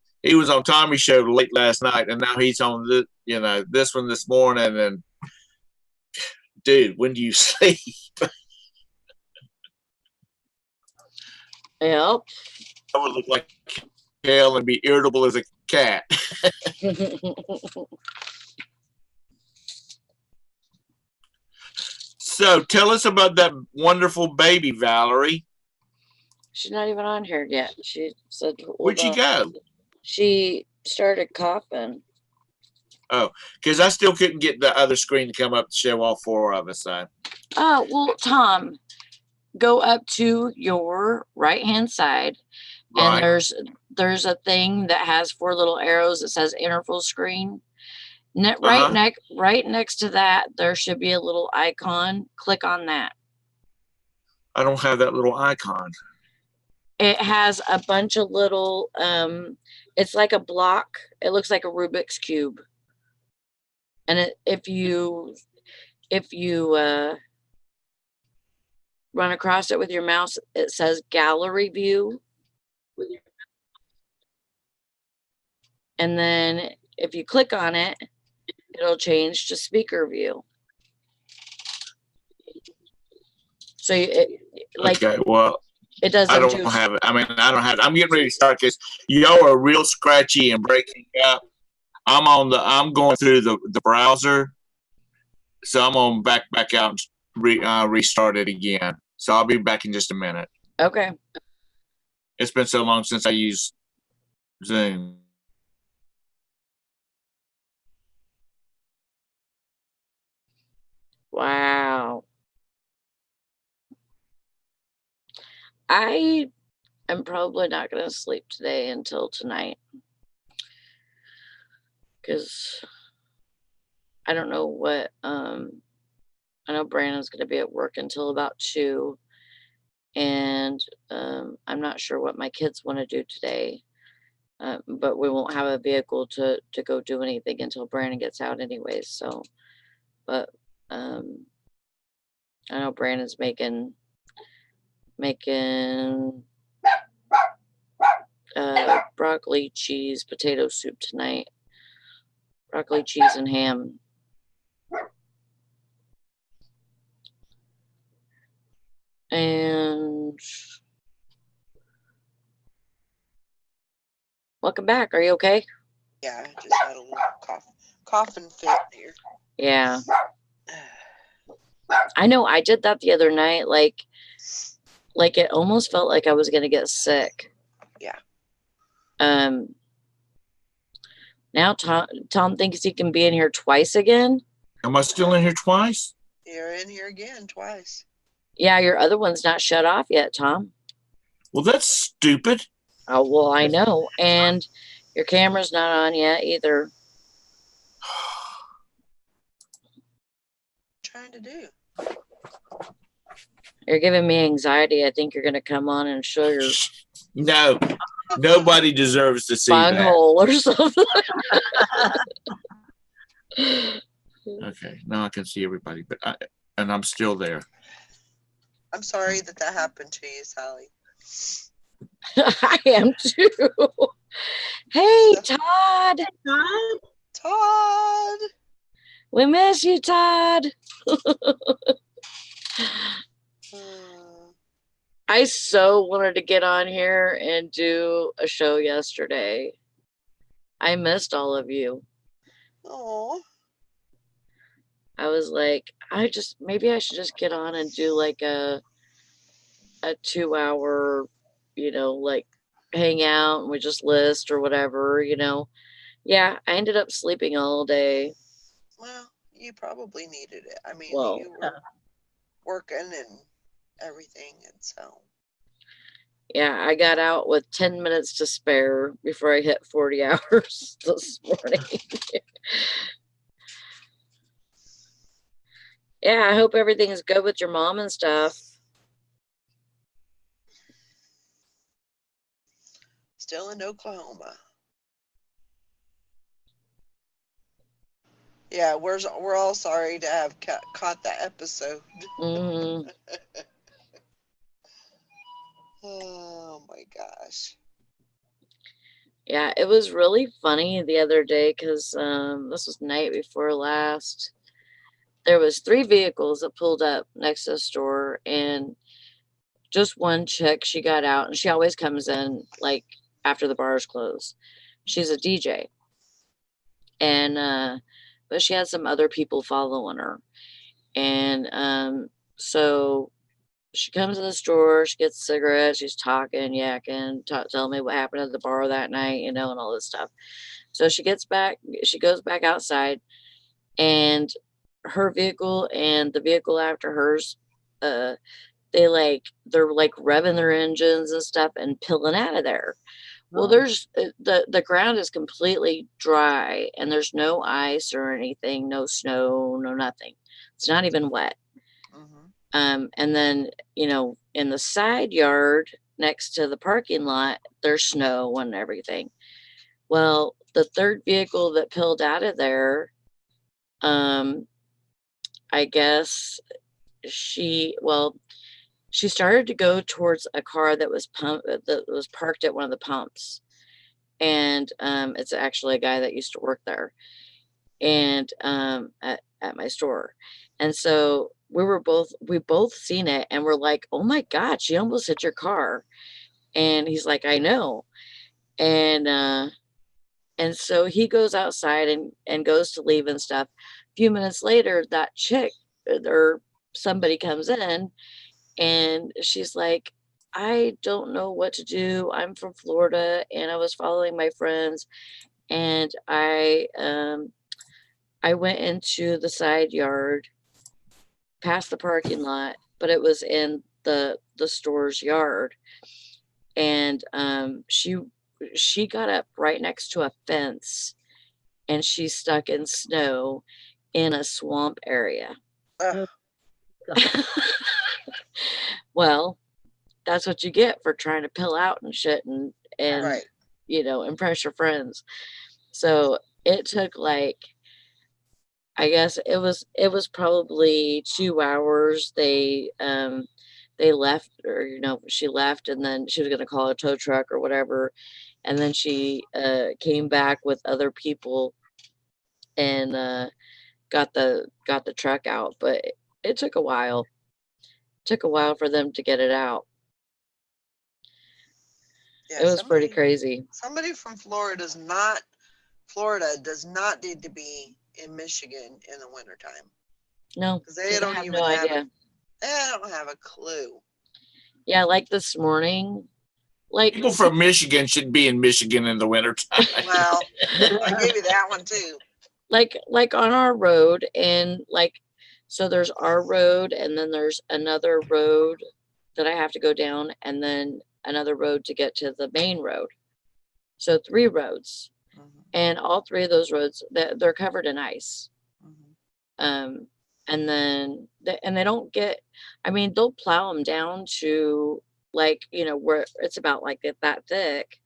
Tommy's show late last night, and now he's on this one this morning. And dude, when do you sleep? Yep. I would look like hell and be irritable as a cat. So tell us about that wonderful baby, Valerie. She's not even on here yet. She said, where'd she go? She started coughing. Oh, because I still couldn't get the other screen to come up to show all 4 of us. Oh, well, Tom, go up to your right-hand side, and there's a thing that has 4 little arrows that says interval screen. Right next to that, there should be a little icon. Click on that. I don't have that little icon. It has a bunch of little, it's like a block. It looks like a Rubik's Cube. And if you run across it with your mouse, it says gallery view. And then if you click on it, it'll change to speaker view. So okay, well, it doesn't. I don't have it. I mean, I don't have it. I'm getting ready to start this. Y'all are real scratchy and breaking up. I'm going through the browser, so I'm on back out restart it again. So I'll be back in just a minute. Okay. It's been so long since I used Zoom. Wow. I am probably not going to sleep today until tonight. Because I don't know what, I know Brandon's going to be at work until about 2. And I'm not sure what my kids want to do today. But we won't have a vehicle to go do anything until Brandon gets out anyways. So, but I know Brandon's making broccoli, cheese, potato soup tonight. Broccoli, cheese, and ham. And welcome back. Are you okay? Yeah, I just had a little coughing fit here. Yeah. I know I did that the other night. Like it almost felt like I was going to get sick. Yeah. Now Tom thinks he can be in here twice again. Am I still in here twice? You're in here again twice. Yeah, your other one's not shut off yet, Tom. Well, that's stupid. Oh, well, I know. And your camera's not on yet either. Trying to do. You're giving me anxiety. I think you're going to come on and show your No, nobody deserves to see that. hole or something. Okay, now I can see everybody, but I'm still there. I'm sorry that happened to you, Sally. I am too. Hey, Todd. Todd. We miss you, Todd. I so wanted to get on here and do a show yesterday. I missed all of you. Oh. I was like, maybe I should just get on and do like a 2-hour, like hang out and we just list or whatever, Yeah, I ended up sleeping all day. Well, you probably needed it. I mean, Well, you were working and everything, and so. Yeah, I got out with 10 minutes to spare before I hit 40 hours this morning. Yeah, I hope everything is good with your mom and stuff. Still in Oklahoma. Yeah, we're all sorry to have caught that episode. Mm-hmm. Oh my gosh. Yeah, it was really funny the other day because this was night before last. There was 3 vehicles that pulled up next to the store, and just one chick, she got out, and she always comes in like after the bars close. She's a DJ, and but she had some other people following her, and so she comes to the store, she gets cigarettes, she's talking, yakking, telling me what happened at the bar that night, and all this stuff. So she goes back outside, and her vehicle and the vehicle after hers, they're revving their engines and stuff and peeling out of there. Well, there's the ground is completely dry and there's no ice or anything, no snow, no nothing. It's not even wet. Mm-hmm. And then, in the side yard next to the parking lot, there's snow and everything. Well, the third vehicle that peeled out of there, I guess she started to go towards a car that was parked at one of the pumps. And it's actually a guy that used to work there and at my store. And so we both seen it and we're like, oh my God, she almost hit your car. And he's like, I know. And so he goes outside and goes to leave and stuff. A few minutes later, that chick or somebody comes in and she's like, I don't know what to do. I'm from Florida and I was following my friends, and I went into the side yard past the parking lot, but it was in the store's yard. And she got up right next to a fence, and she's stuck in snow in a swamp area. Ugh, Well, that's what you get for trying to pill out and shit, and right. you know, impress your friends. So it took like, I guess it was probably 2 hours. They left, or you know, she left, and then she was gonna call a tow truck or whatever, and then she came back with other people and got the truck out, but it took a while. Took a while for them to get it out. Yeah, It was pretty crazy. somebody from Florida does not need to be in Michigan in the wintertime. No, Because they don't have even no idea. they don't have a clue. Yeah, like this morning, like People from Michigan should be in Michigan in the wintertime. Well, I gave you that one too. like on our road, and like, so there's our road, and then there's another road that I have to go down, and then another road to get to the main road. So 3 roads, and all 3 of those roads, they're covered in ice. And then they don't get, I mean, they'll plow them down to, like, you know, where it's about like that thick,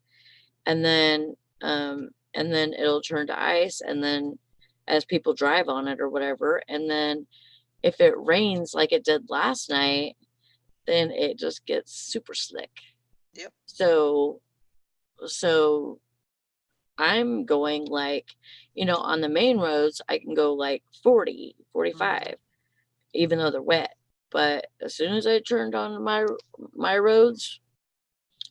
and then it'll turn to ice, and then as people drive on it or whatever, and then if it rains like it did last night, then it just gets super slick. Yep. So I'm going, like, you know, on the main roads, I can go like 40, 45, even though they're wet. But as soon as I turned on my roads,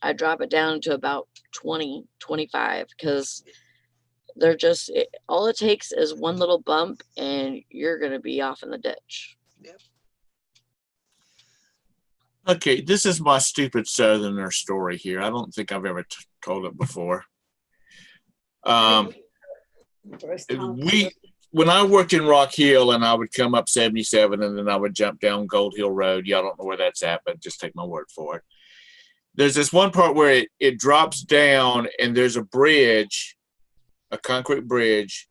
I drop it down to about 20, 25, because they're just, all it takes is one little bump and you're going to be off in the ditch. Yep. Okay, this is my stupid Southerner story here. I don't think I've ever told it before. When I worked in Rock Hill, and I would come up 77 and then I would jump down Gold Hill Road. Y'all don't know where that's at, but just take my word for it. There's this one part where it drops down and there's a bridge, a concrete bridge,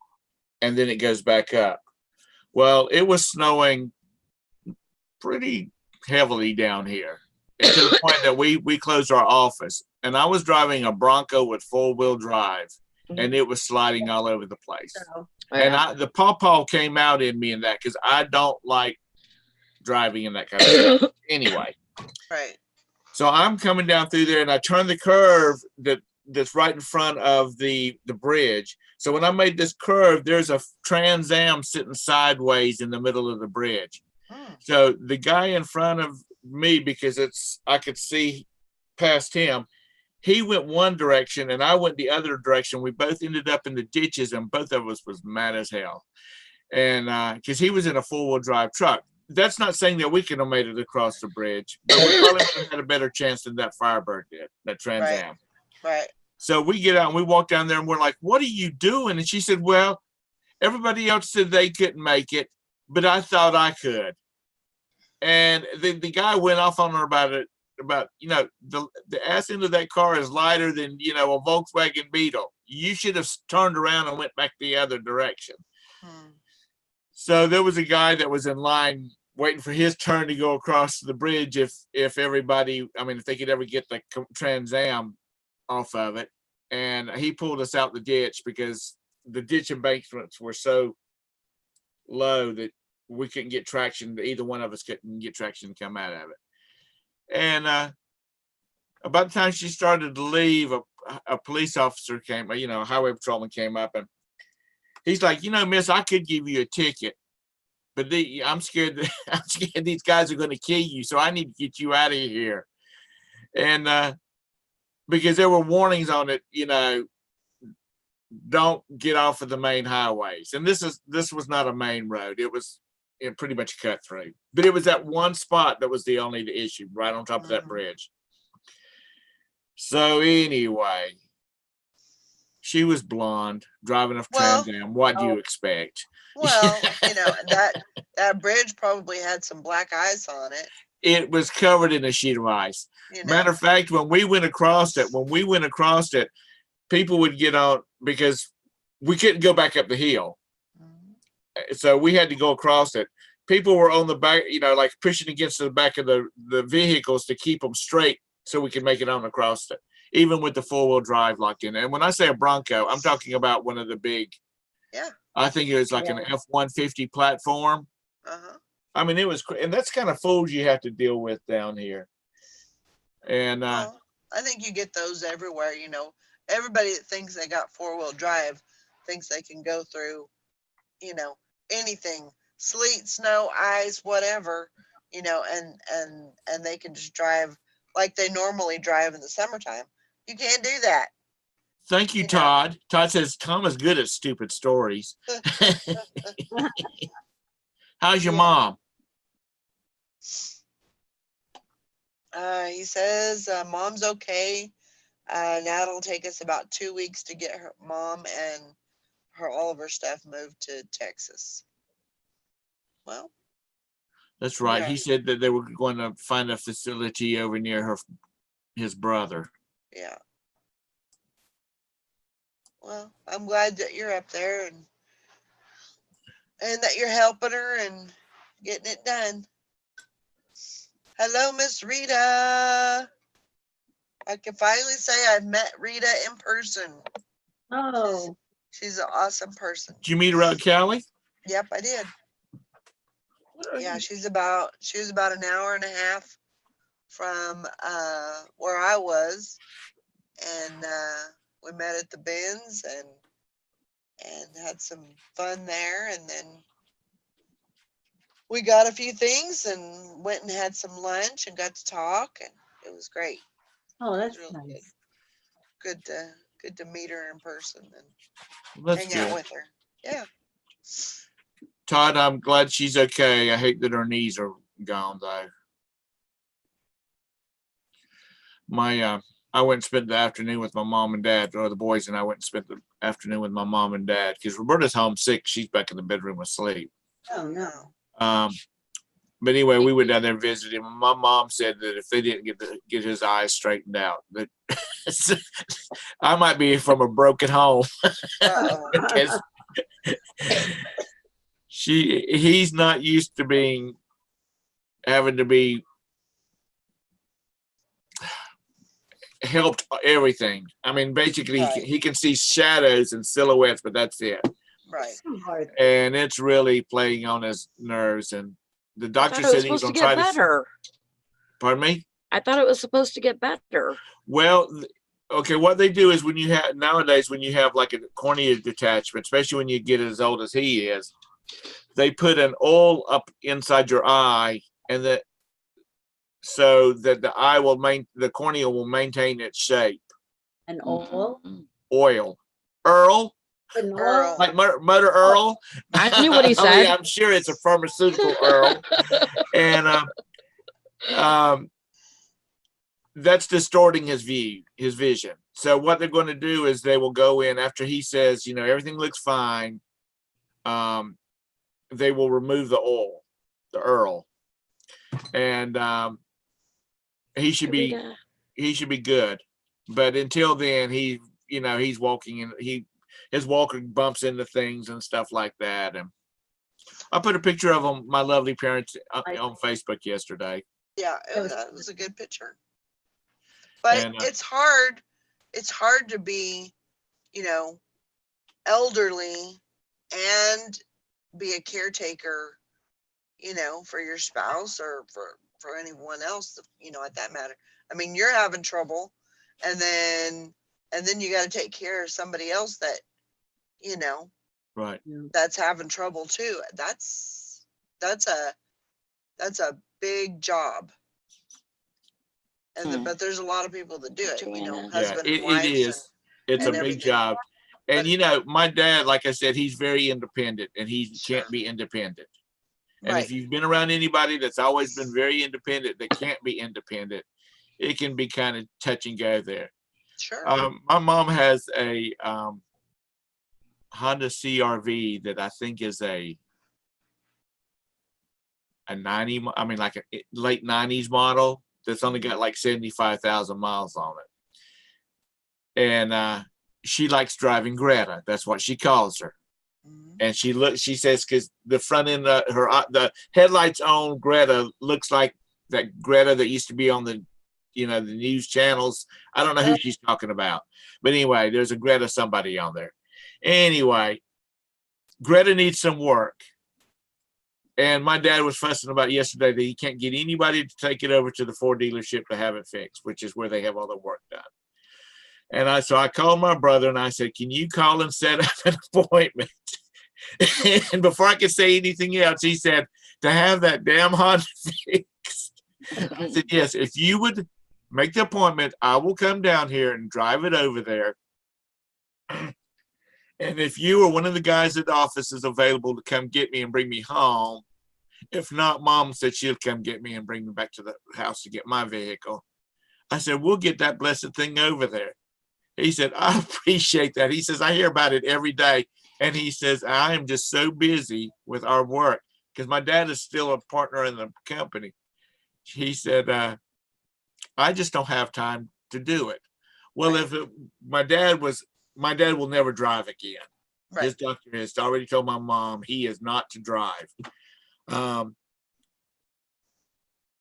and then it goes back up. Well, it was snowing pretty heavily down here, and to the point that we closed our office, and I was driving a Bronco with 4-wheel drive, and it was sliding all over the place. And the pawpaw came out in me in that, because I don't like driving in that kind of stuff. Anyway. Right. So I'm coming down through there, and I turn the curve that's right in front of the bridge. So when I made this curve, there's a Trans Am sitting sideways in the middle of the bridge. So the guy in front of me, because I could see past him, he went one direction and I went the other direction. We both ended up in the ditches, and both of us was mad as hell. And because he was in a 4-wheel drive truck. That's not saying that we could have made it across the bridge, but we probably would have had a better chance than that Firebird did, that Trans Am. Right. So we get out and we walk down there, and we're like, what are you doing? And she said, well, everybody else said they couldn't make it, but I thought I could. And the guy went off on her about it, you know, the ass end of that car is lighter than, you know, a Volkswagen Beetle. You should have turned around and went back the other direction. So there was a guy that was in line waiting for his turn to go across the bridge if everybody, I mean, if they could ever get the Trans Am off of it. And he pulled us out the ditch because the ditch embankments were so low that we couldn't get traction. Either one of us couldn't get traction to come out of it. And about the time she started to leave, a police officer came, you know, a highway patrolman came up, and he's like, you know, miss, I could give you a ticket, but I'm scared these guys are going to kill you, so I need to get you out of here. And because there were warnings on it, you know, don't get off of the main highways. And this was not a main road. It was pretty much cut through. But it was that one spot that was the only issue, right on top of that bridge. So anyway, she was blonde, driving a Trans Am. What do you expect? Well, that bridge probably had some black ice on it. It was covered in a sheet of ice. Matter of fact, when we went across it, people would get on because we couldn't go back up the hill. So we had to go across it. People were on the back, like pushing against the back of the vehicles to keep them straight so we could make it on across it, even with the 4-wheel drive locked in. And when I say a Bronco, I'm talking about one of the big, I think it was like an F-150 platform. I mean, it was, and that's kind of fools you have to deal with down here. And I think you get those everywhere. Everybody that thinks they got 4-wheel drive thinks they can go through, anything, sleet, snow, ice, whatever, and they can just drive like they normally drive in the summertime. You can't do that. Thank you, Todd. Todd says Tom is good at stupid stories. How's your mom? He says mom's okay. Now it'll take us about 2 weeks to get her mom and all of her stuff moved to Texas. Well, that's right. He said that they were going to find a facility over near his brother. Yeah. Well, I'm glad that you're up there and that you're helping her and getting it done. Hello, Miss Rita. I can finally say I've met Rita in person. Oh. She's an awesome person. Did you meet her out, Cali? Yep, I did. Yeah, she was about an hour and a half from where I was, and we met at the Benz and had some fun there, and then we got a few things and went and had some lunch and got to talk, and it was great. Oh, that's really nice. Good to meet her in person and hang out with her. Yeah. Todd, I'm glad she's okay. I hate that her knees are gone though. I went and spent the afternoon with my mom and dad, or the boys and I went and spent the afternoon with my mom and dad because Roberta's homesick. She's back in the bedroom asleep. Oh no. But anyway, we went down there and visited him. My mom said that if they didn't get his eyes straightened out, that I might be from a broken home. Because he's not used to having to be helped everything. I mean, basically, he can see shadows and silhouettes, but that's it. Right. And it's really playing on his nerves. And the doctor said he was going to try better. Pardon me? I thought it was supposed to get better. Well, okay, what they do is nowadays when you have like a cornea detachment, especially when you get as old as he is, they put an oil up inside your eye, and so that the cornea will maintain its shape. An oil? Oil. Earl? Earl. Like Mother Earl? I knew what he said. I'm sure it's a pharmaceutical Earl. And that's distorting his vision. So what they're going to do is they will go in after he says, everything looks fine. They will remove the oil, the Earl. And he should be good. But until then, he's walking and his walker bumps into things and stuff like that. And I put a picture of them, my lovely parents, on Facebook yesterday. Yeah, it was a good picture. But it's hard. It's hard to be, elderly and be a caretaker, for your spouse or for anyone else, at that matter. I mean, you're having trouble, and then you got to take care of somebody else that, right, that's having trouble too. That's a big job. And but there's a lot of people that do it, husband and wife. It is. It's a big job. And my dad, like I said, he's very independent, and he can't be independent. And if you've been around anybody that's always been very independent, that can't be independent, it can be kind of touch and go there. Sure. My mom has a Honda CRV that I think is a 90, I mean, like a late 90s model that's only got like 75,000 miles on it. And she likes driving Greta. That's what she calls her. And she says, because the front end, the headlights on Greta looks like that Greta that used to be on the, the news channels. I don't know who she's talking about, but anyway, there's a Greta somebody on there. Anyway, Greta needs some work. And my dad was fussing about yesterday that he can't get anybody to take it over to the Ford dealership to have it fixed, which is where they have all the work done. And so I called my brother and I said, can you call and set up an appointment? And before I could say anything else, he said, to have that damn Honda fixed. I said, yes, if you would make the appointment, I will come down here and drive it over there. And if you or one of the guys at the office is available to come get me and bring me home, if not, Mom said she'll come get me and bring me back to the house to get my vehicle. I said, we'll get that blessed thing over there. He said, I appreciate that. He says, I hear about it every day. And he says, I am just so busy with our work because my dad is still a partner in the company. He said, I just don't have time to do it. Well, my dad will never drive again. Right. His doctor has already told my mom he is not to drive.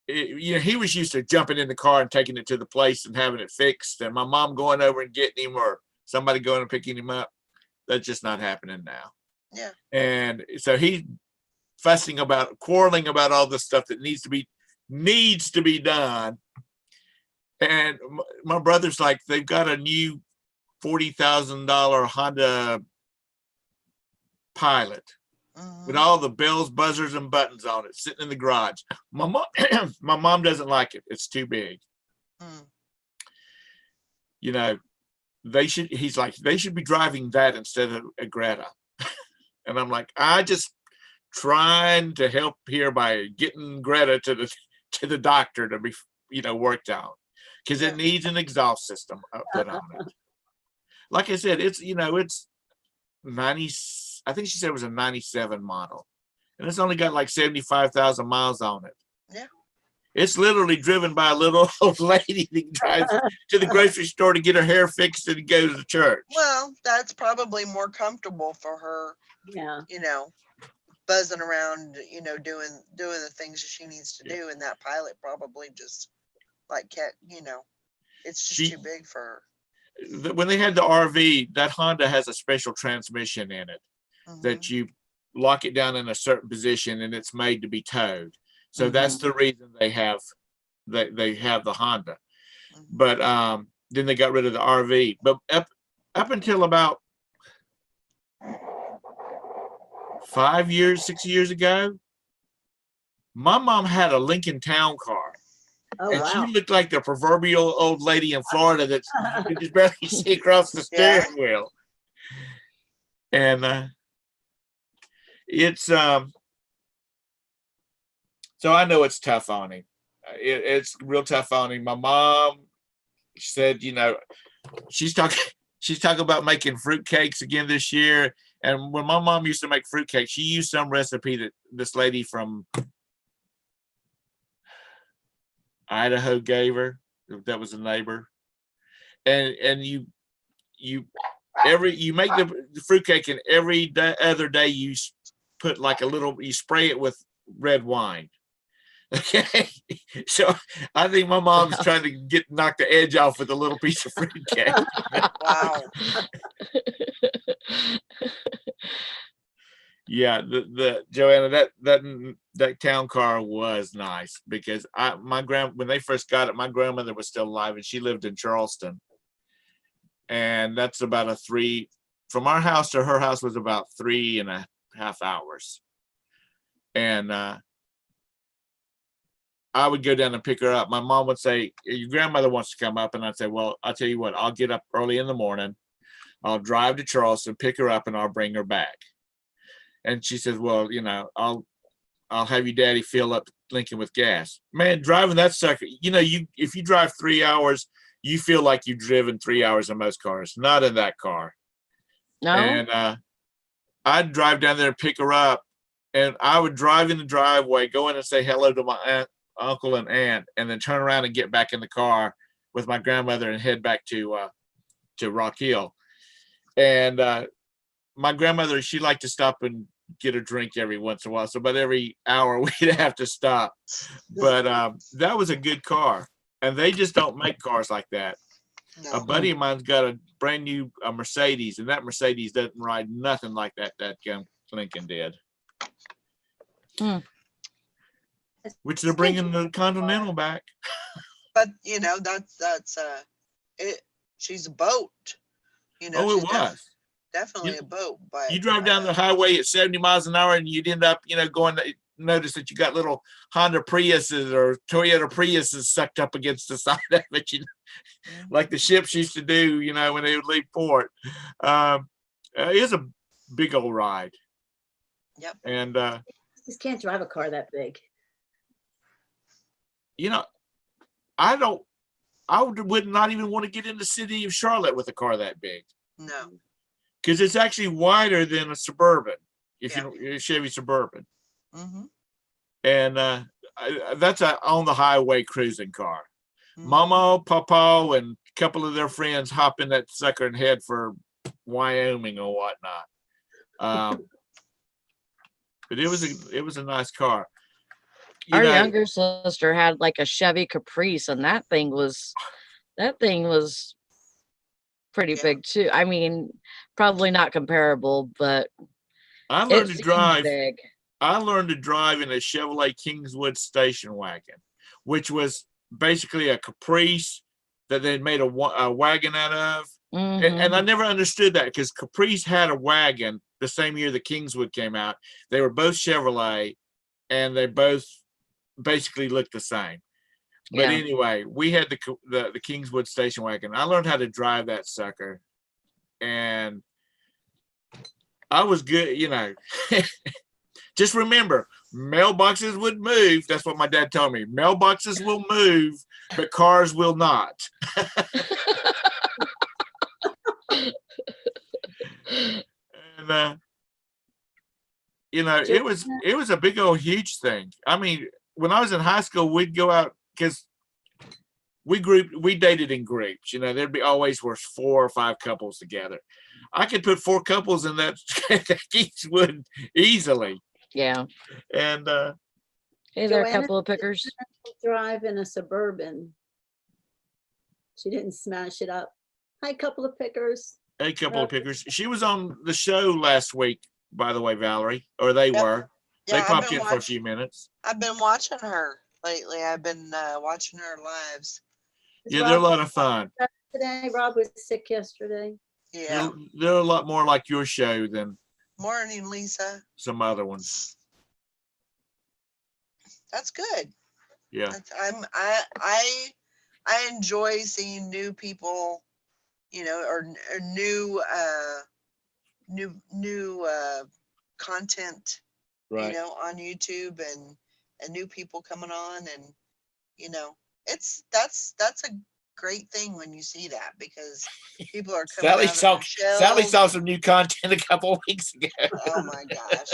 He was used to jumping in the car and taking it to the place and having it fixed, and my mom going over and getting him or somebody going and picking him up. That's just not happening now. Yeah. And so he's quarreling about all the stuff that needs to be done. And my brother's like, they've got a new $40,000 Honda Pilot with all the bells, buzzers, and buttons on it, sitting in the garage. My mom doesn't like it. It's too big. He's like, they should be driving that instead of a Greta. And I'm like, I just trying to help here by getting Greta to the doctor to be, worked out, because it needs an exhaust system put on it. Like I said, it's 90. I think she said it was a 97 model, and it's only got like 75,000 miles on it. Yeah. It's literally driven by a little old lady that drives to the grocery store to get her hair fixed and go to the church. Well, that's probably more comfortable for her. Yeah. Buzzing around, doing the things that she needs to do. And that Pilot probably just it's just too big for her. When they had the RV, that Honda has a special transmission in it that you lock it down in a certain position and it's made to be towed. So that's the reason they have the Honda. But then they got rid of the RV. But up until about 6 years ago, my mom had a Lincoln Town Car. Oh, and wow. she looked like the proverbial old lady in Florida that you just barely see across the steering wheel. And it's so I know it's tough on him. It's real tough on him. My mom said, she's talking about making fruitcakes again this year. And when my mom used to make fruitcakes, she used some recipe that this lady from Idaho gave her. That was a neighbor. And you make the fruitcake, and every other day you put like you spray it with red wine. Okay, so I think my mom's trying to knock the edge off with a little piece of fruitcake. Wow. Yeah, the Joanna, that town car was nice because when they first got it, my grandmother was still alive and she lived in Charleston, and that's about from our house to her house was about 3.5 hours, and I would go down and pick her up. My mom would say, your grandmother wants to come up. And I'd say, well, I'll tell you what, I'll get up early in the morning. I'll drive to Charleston, pick her up, and I'll bring her back. And she says, well, I'll have your daddy fill up Lincoln with gas. Man, driving that sucker, if you drive 3 hours, you feel like you've driven 3 hours in most cars. Not in that car. No. And I'd drive down there and pick her up, and I would drive in the driveway, go in and say hello to my uncle and aunt, and then turn around and get back in the car with my grandmother and head back to Rock Hill. And my grandmother, she liked to stop and get a drink every once in a while. So about every hour we'd have to stop. But that was a good car. And they just don't make cars like that. No. A buddy of mine's got a brand new Mercedes, and that Mercedes doesn't ride nothing like that Lincoln did. Which they're bringing the Continental back. But that's it. She's a boat. It was definitely a boat. But you drive down the highway at 70 miles an hour, and you'd end up, going. Notice that you got little Honda Priuses or Toyota Priuses sucked up against the side of it, like the ships used to do, when they would leave port. It is a big old ride. Yep. And just can't drive a car that big. I would not even want to get in the city of Charlotte with a car that big. No. Because it's actually wider than a Suburban, a Chevy Suburban. Mm-hmm. And that's a on the highway cruising car. Mm-hmm. Mama, Papa, and a couple of their friends hop in that sucker and head for Wyoming or whatnot. But it was a nice car. Our younger sister had like a Chevy Caprice, and that thing was pretty big too. I mean, probably not comparable, but I learned to drive. Big. I learned to drive in a Chevrolet Kingswood station wagon, which was basically a Caprice that they'd made a wagon out of. Mm-hmm. And I never understood that, because Caprice had a wagon the same year the Kingswood came out. They were both Chevrolet, and they both basically looked the same. But anyway, we had the Kingswood station wagon. I learned how to drive that sucker, and I was good, Just remember, mailboxes would move. That's what my dad told me. Mailboxes will move, but cars will not. And it was a big old huge thing. I mean, when I was in high school, we'd go out because we dated in groups. There'd be always were 4 or 5 couples together. I could put 4 couples in that Kingswood easily. Yeah. And hey there, a couple of pickers. Drive in a Suburban. She didn't smash it up. Hi, couple of pickers. A couple of pickers. She was on the show last week, by the way, Valerie. Or they were. Yeah, they popped in for a few minutes. I've been watching her lately. I've been watching her lives. Yeah, they're a lot of fun. Today, Rob was sick yesterday. Yeah. They're a lot more like your show than Morning, Lisa. some other ones. That's good. Yeah. I enjoy seeing new people, or new content, right. on YouTube and new people coming on, and that's a great thing when you see that, because people are coming Sally saw some new content a couple of weeks ago. Oh my gosh.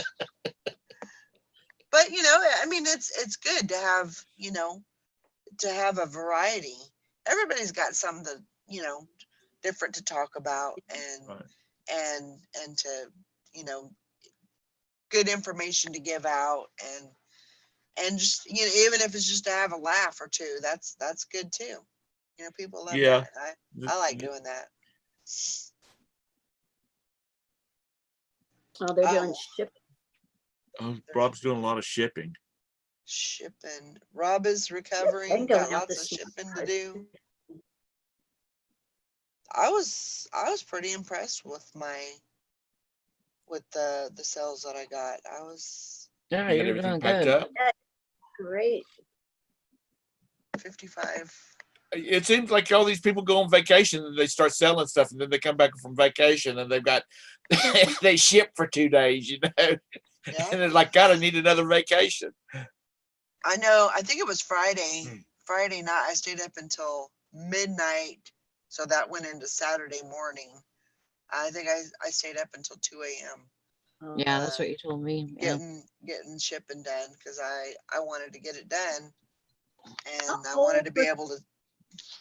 But I mean, it's good to have a variety. Everybody's got something different to talk about, and right. and to good information to give out, and just even if it's just to have a laugh or two, that's good too. People love that. I like doing that. Oh, they're doing shipping. Oh, Rob's doing a lot of shipping. Rob is recovering. Got lots of shipping to do. I was pretty impressed with the sales that I got. Yeah, you're doing good. Up? Yeah, great. 55. It seems like all these people go on vacation and they start selling stuff, and then they come back from vacation and they've got they ship for 2 days. Yeah. And it's like, God, I need another vacation. I know. I think it was Friday. Friday night. I stayed up until midnight, so that went into Saturday morning. I think I stayed up until 2 a.m. Yeah, that's what you told me. Yeah. Getting shipping done because I wanted to get it done, and I How wanted to old be were- able to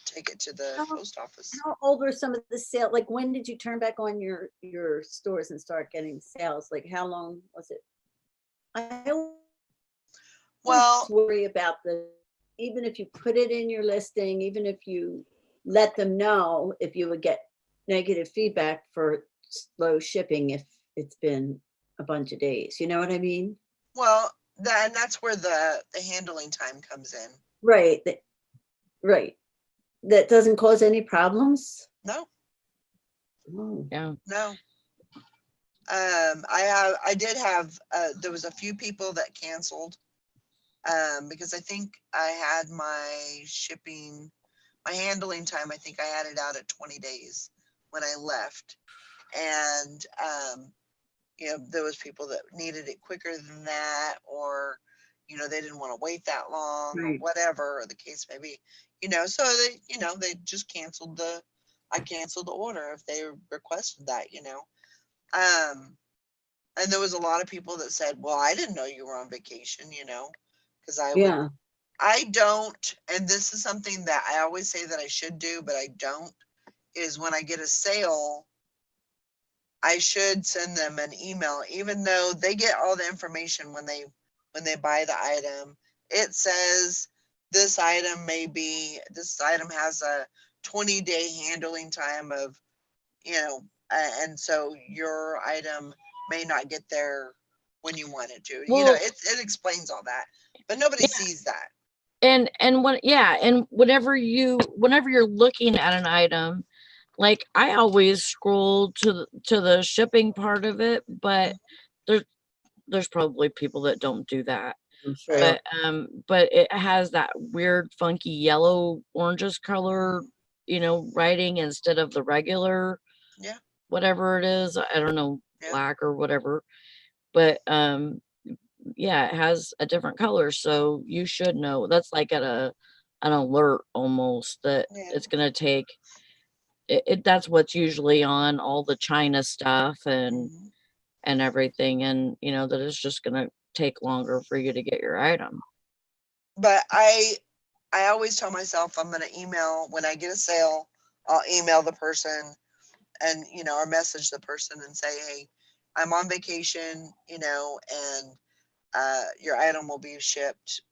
take it to the post office. How old were some of the sales? Like, when did you turn back on your stores and start getting sales? Like, how long was it? I always Well, worry about even if you put it in your listing, even if you let them know, if you would get negative feedback for slow shipping if it's been a bunch of days. You know what I mean? well, that's where the handling time comes in. Right. Right. That doesn't cause any problems? No. Oh. Yeah. No. I did have there was a few people that canceled because I think I had my handling time, I think I had it out at 20 days when I left. And there was people that needed it quicker than that, or they didn't want to wait that long, or whatever, or the case may be. So they just canceled I canceled the order if they requested that. And there was a lot of people that said, well, I didn't know you were on vacation, because I don't, and this is something that I always say that I should do, but I don't, is when I get a sale, I should send them an email, even though they get all the information when they buy the item. It says this item has a 20-day handling time of, and so your item may not get there when you want it to. Well, it explains all that, but nobody sees that. And whenever you're looking at an item, like I always scroll to the shipping part of it, but there's probably people that don't do that. Sure. But it has that weird funky yellow oranges color, writing instead of the regular whatever it is. I don't know, black or whatever. But yeah, it has a different color, so you should know. That's like at an alert almost that it's gonna take it. That's what's usually on all the China stuff and everything, and that it's just gonna take longer for you to get your item. But I always tell myself I'm gonna email when I get a sale. I'll email the person and or message the person and say, hey, I'm on vacation, and your item will be shipped,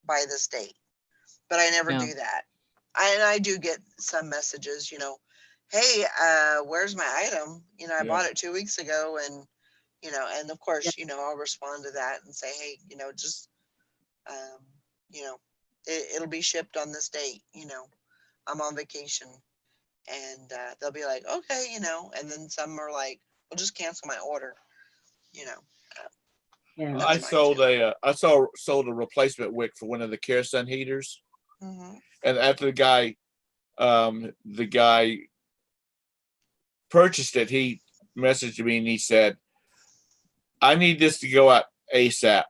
by this date. But I never do that. I do get some messages, hey, where's my item? I bought it 2 weeks ago, and and of course, I'll respond to that and say, hey, just it'll be shipped on this date, I'm on vacation. And they'll be like, okay, and then some are like, well, just cancel my order, I sold a replacement wick for one of the kerosene heaters, and after the guy purchased it, he messaged me and he said, I need this to go out ASAP.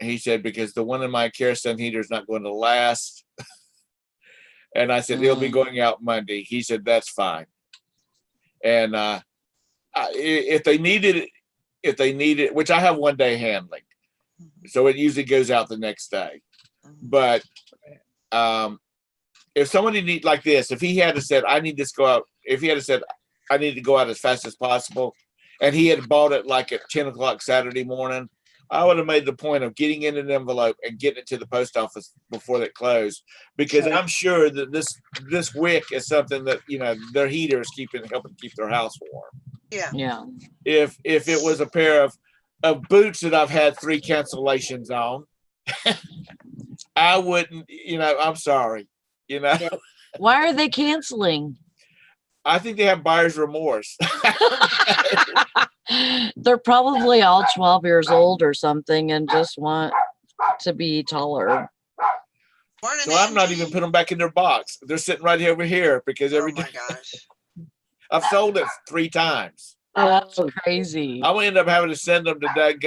He said, because the one in my kerosene heater is not going to last. And I said, it'll be going out Monday. He said, that's fine. And if they need it, which I have 1 day handling, so it usually goes out the next day. But if somebody need like this, if he had said, I need this to go out, if he had said, I need to go out as fast as possible, and he had bought it like at 10 o'clock Saturday morning, I would have made the point of getting in an envelope and getting it to the post office before they closed, because I'm sure that this wick is something that their heater is helping keep their house warm. Yeah. If it was a pair of boots that I've had 3 cancellations on, I wouldn't. I'm sorry. Why are they canceling? I think they have buyer's remorse. They're probably all 12 years old or something and just want to be taller. So I'm not even putting them back in their box. They're sitting right over here because every day gosh. I've sold it 3 times. That's crazy. I'll end up having to send them to Doug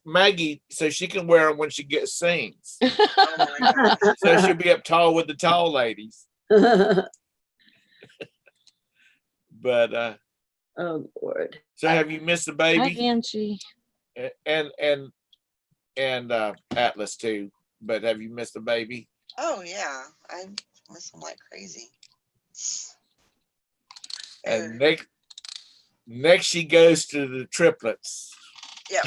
Maggie so she can wear them when she gets sings. Oh my God. So she'll be up tall with the tall ladies. But oh Lord. so have you missed the Hi, baby? Angie. And Atlas too. But have you missed the baby? Oh yeah, I miss them like crazy. And next she goes to the triplets. Yep.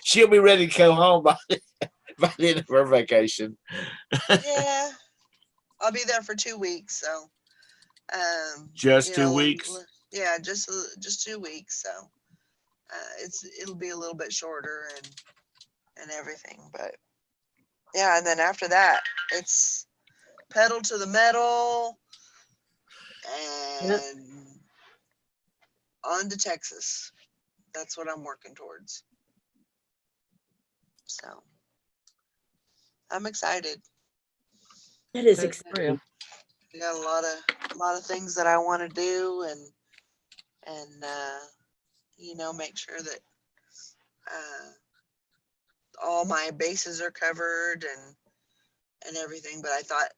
She'll be ready to go home by the end of her vacation. Yeah, I'll be there for 2 weeks. So, Just 2 weeks. Yeah, just 2 weeks. So, it'll be a little bit shorter and everything, but yeah. And then after that, it's pedal to the metal and on to Texas. That's what I'm working towards. So I'm excited. It is Good for exciting. I got a lot of things that I want to do and make sure that all my bases are covered and everything. But I thought,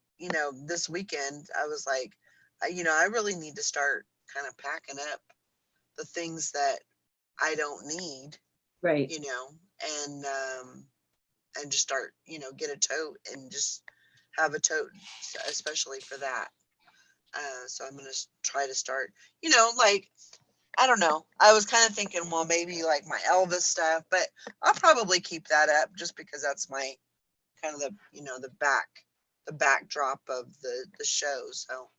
this weekend I was like, I really need to start kind of packing up the things that I don't need, Right. And just start, get a tote and just have a tote, especially for that. So I'm going to try to start, like, I don't know. I was kind of thinking, well, maybe like my Elvis stuff, but I'll probably keep that up just because that's my kind of the backdrop of the show. So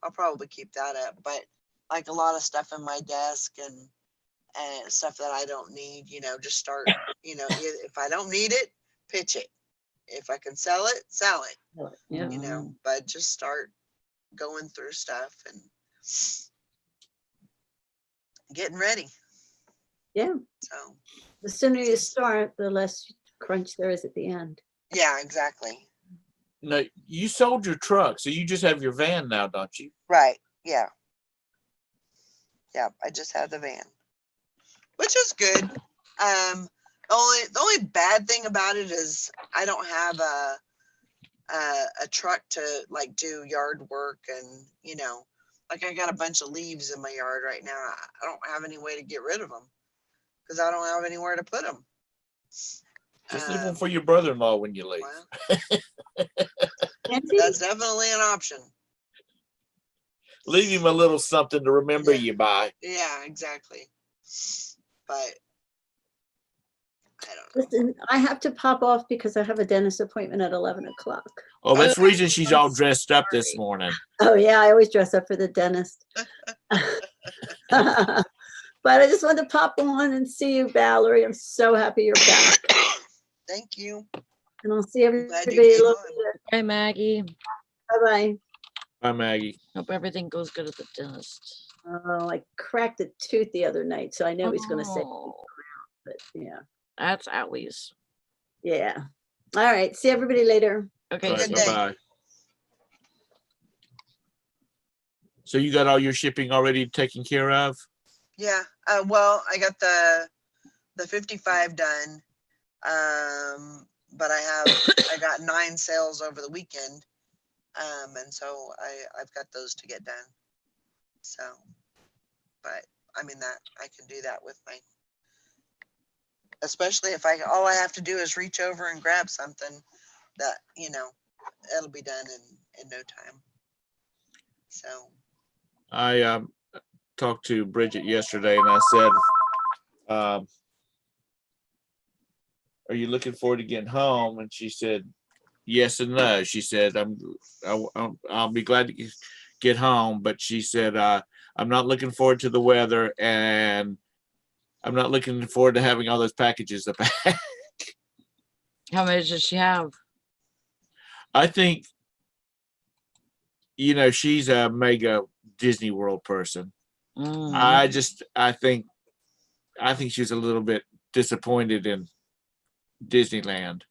I'll probably keep that up, but like a lot of stuff in my desk and stuff that I don't need, just start, if I don't need it, pitch it. If I can sell it, sell it, Yeah. but just start going through stuff and getting ready. Yeah. So The sooner you start, the less crunch there is at the end. yeah, exactly. No, you sold your truck, so you just have your van now, don't you? Right. Yeah. Yeah. I just had the van, which is good. The only bad thing about it is I don't have a truck to like do yard work and like I got a bunch of leaves in my yard right now. I don't have any way to get rid of them because I don't have anywhere to put them. Just leave them for your brother-in-law when you leave. Well, that's definitely an option. Leave him a little something to remember you by. Yeah, exactly. But I don't know. Listen, I have to pop off because I have a dentist appointment at 11 o'clock. Oh, that's the reason she's all dressed up this morning. Oh, yeah. I always dress up for the dentist. But I just wanted to pop on and see you, Valerie. I'm so happy you're back. Thank you. And I'll see everybody Glad you came on. later. Hi, Maggie. Bye-bye. Bye, Maggie. Hope everything goes good at the dentist. Oh, I cracked a tooth the other night, so I know he's going to say, Oh, but yeah. that's owies. Yeah. All right. See everybody later. Okay. All right, Good day. bye-bye. So you got all your shipping already taken care of? Yeah. Well, I got the 55 done. But I got 9 sales over the weekend. And so I've got those to get done. So, but I mean that I can do that with my, especially if all I have to do is reach over and grab something that, it'll be done in no time. So I talked to Bridget yesterday and I said, are you looking forward to getting home? And she said, yes and no. She said, I'll be glad to get home. But she said, I'm not looking forward to the weather and I'm not looking forward to having all those packages to pack. How many does she have? I think, she's a mega Disney World person. Mm. I think she's a little bit disappointed in Disneyland.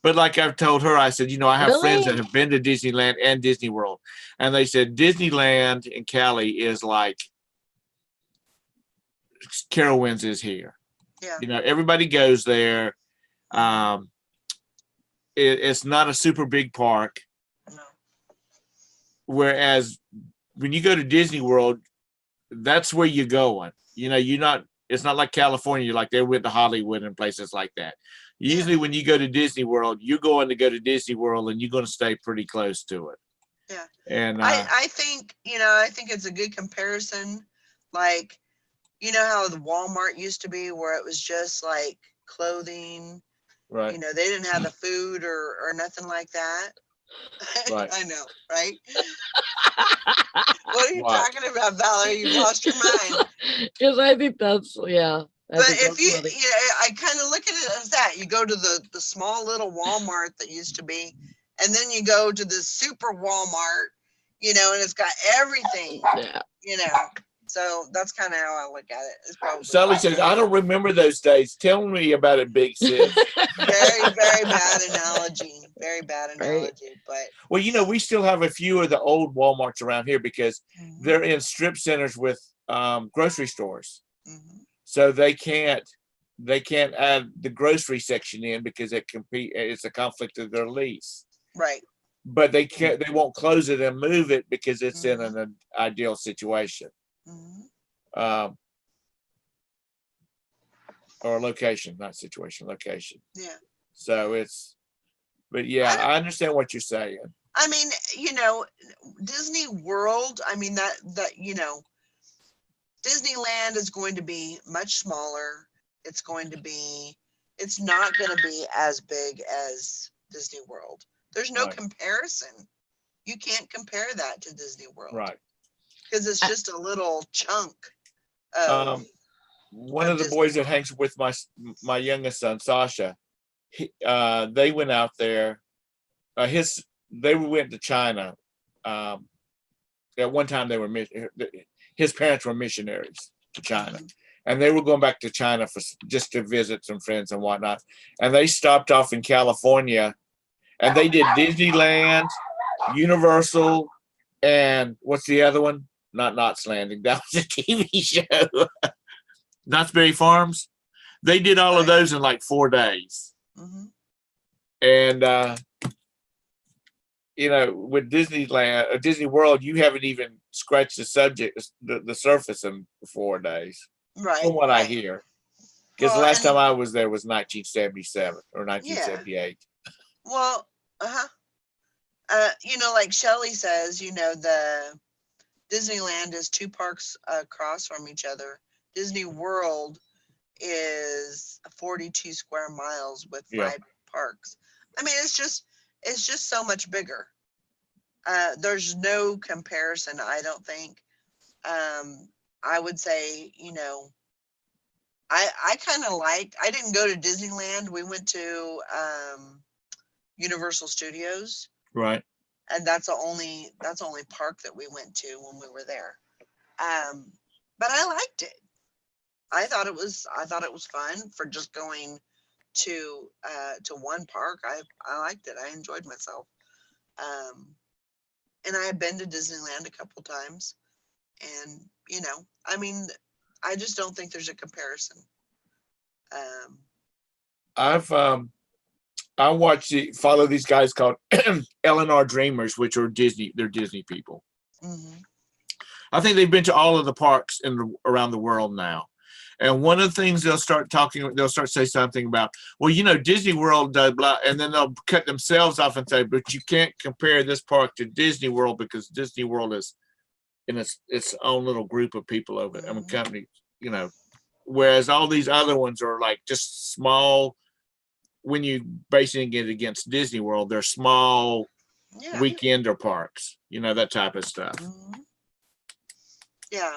But like I've told her, I said, I have friends that have been to Disneyland and Disney World. And they said Disneyland in Cali is like Carowinds is here. Yeah. You know, everybody goes there. It's not a super big park. No. Whereas when you go to Disney World, that's where you're going. You know, it's not like California, like they went to Hollywood and places like that. Usually when you go to Disney World, you're going to go to Disney World and you're going to stay pretty close to it. Yeah. And I think, I think it's a good comparison. Like, you know how the Walmart used to be where it was just like clothing. Right. They didn't have the food or nothing like that. Right. I know, right? What are you talking about, Valerie? You've lost your mind. Because I think that's, But if you, I kind of look at it as that. You go to the small little Walmart that used to be, and then you go to the super Walmart, and it's got everything, So that's kind of how I look at it. It's probably Sally says, I don't remember those days. Tell me about it, Big Sis. Very, very bad analogy. Very bad analogy. Right. But we still have a few of the old Walmarts around here because they're in strip centers with grocery stores. So they can't add the grocery section in because it's a conflict of their lease. Right. But they won't close it and move it because it's in an ideal situation. Or location, not situation, location. Yeah. So I understand what you're saying. I mean, Disney World, I mean, that Disneyland is going to be much smaller. It's not going to be as big as Disney World. There's no comparison. You can't compare that to Disney World. Right. Because it's just a little chunk one of the boys that hangs with my youngest son, Sasha, they went out there. They went to China. At one time, his parents were missionaries to China, and they were going back to China just to visit some friends and whatnot. And they stopped off in California, and they did Disneyland, Universal, and what's the other one? Not Knott's Landing. That was a TV show. Knott's Berry Farms. They did all of those in like 4 days. And with Disneyland or Disney World, you haven't even scratched the surface in 4 days. Right. From what I hear. Because the last time I was there was 1977 or 1978. Well, like Shelley says, the Disneyland is 2 parks across from each other. Disney World is 42 square miles with 5 parks. I mean, it's just so much bigger. There's no comparison, I don't think. I would say, I kind of I didn't go to Disneyland. We went to Universal Studios. Right. And that's the only park that we went to when we were there. But I liked it. I thought it was fun for just going to one park. I liked it. I enjoyed myself. And I have been to Disneyland a couple times, and I mean, I just don't think there's a comparison. I follow these guys called L&R Dreamers, which are they're Disney people. I think they've been to all of the parks around the world now. And one of the things they'll start say something about, well, Disney World does blah, and then they'll cut themselves off and say, but you can't compare this park to Disney World because Disney World is in its own little group of people over it. I mean, company, whereas all these other ones are like just small. When you basing it against Disney World, they're small weekender parks, that type of stuff. Yeah,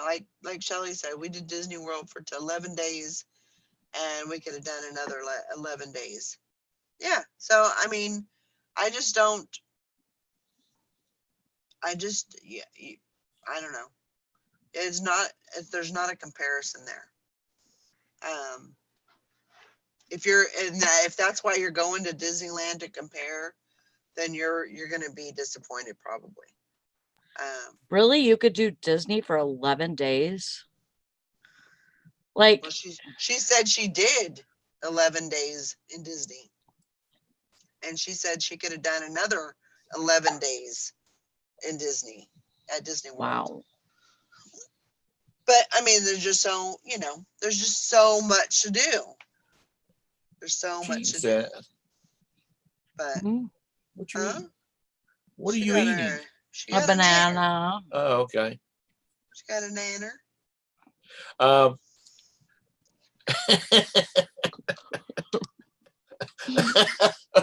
like Shelley said, we did Disney World for 11 days, and we could have done another 11 days. Yeah, so I mean, I don't know. There's not a comparison there. If that's why you're going to Disneyland to compare, then you're going to be disappointed probably. Really? You could do Disney for 11 days? Like, Well, she said she did 11 days in Disney. And she said she could have done another 11 days in Disney, at Disney World. wow. But I mean, there's just so, there's just so much to do. There's so much to do. But, what you eating? What are She you got eating? She A got nanner. banana. Oh, okay. She got a nanner. Oh,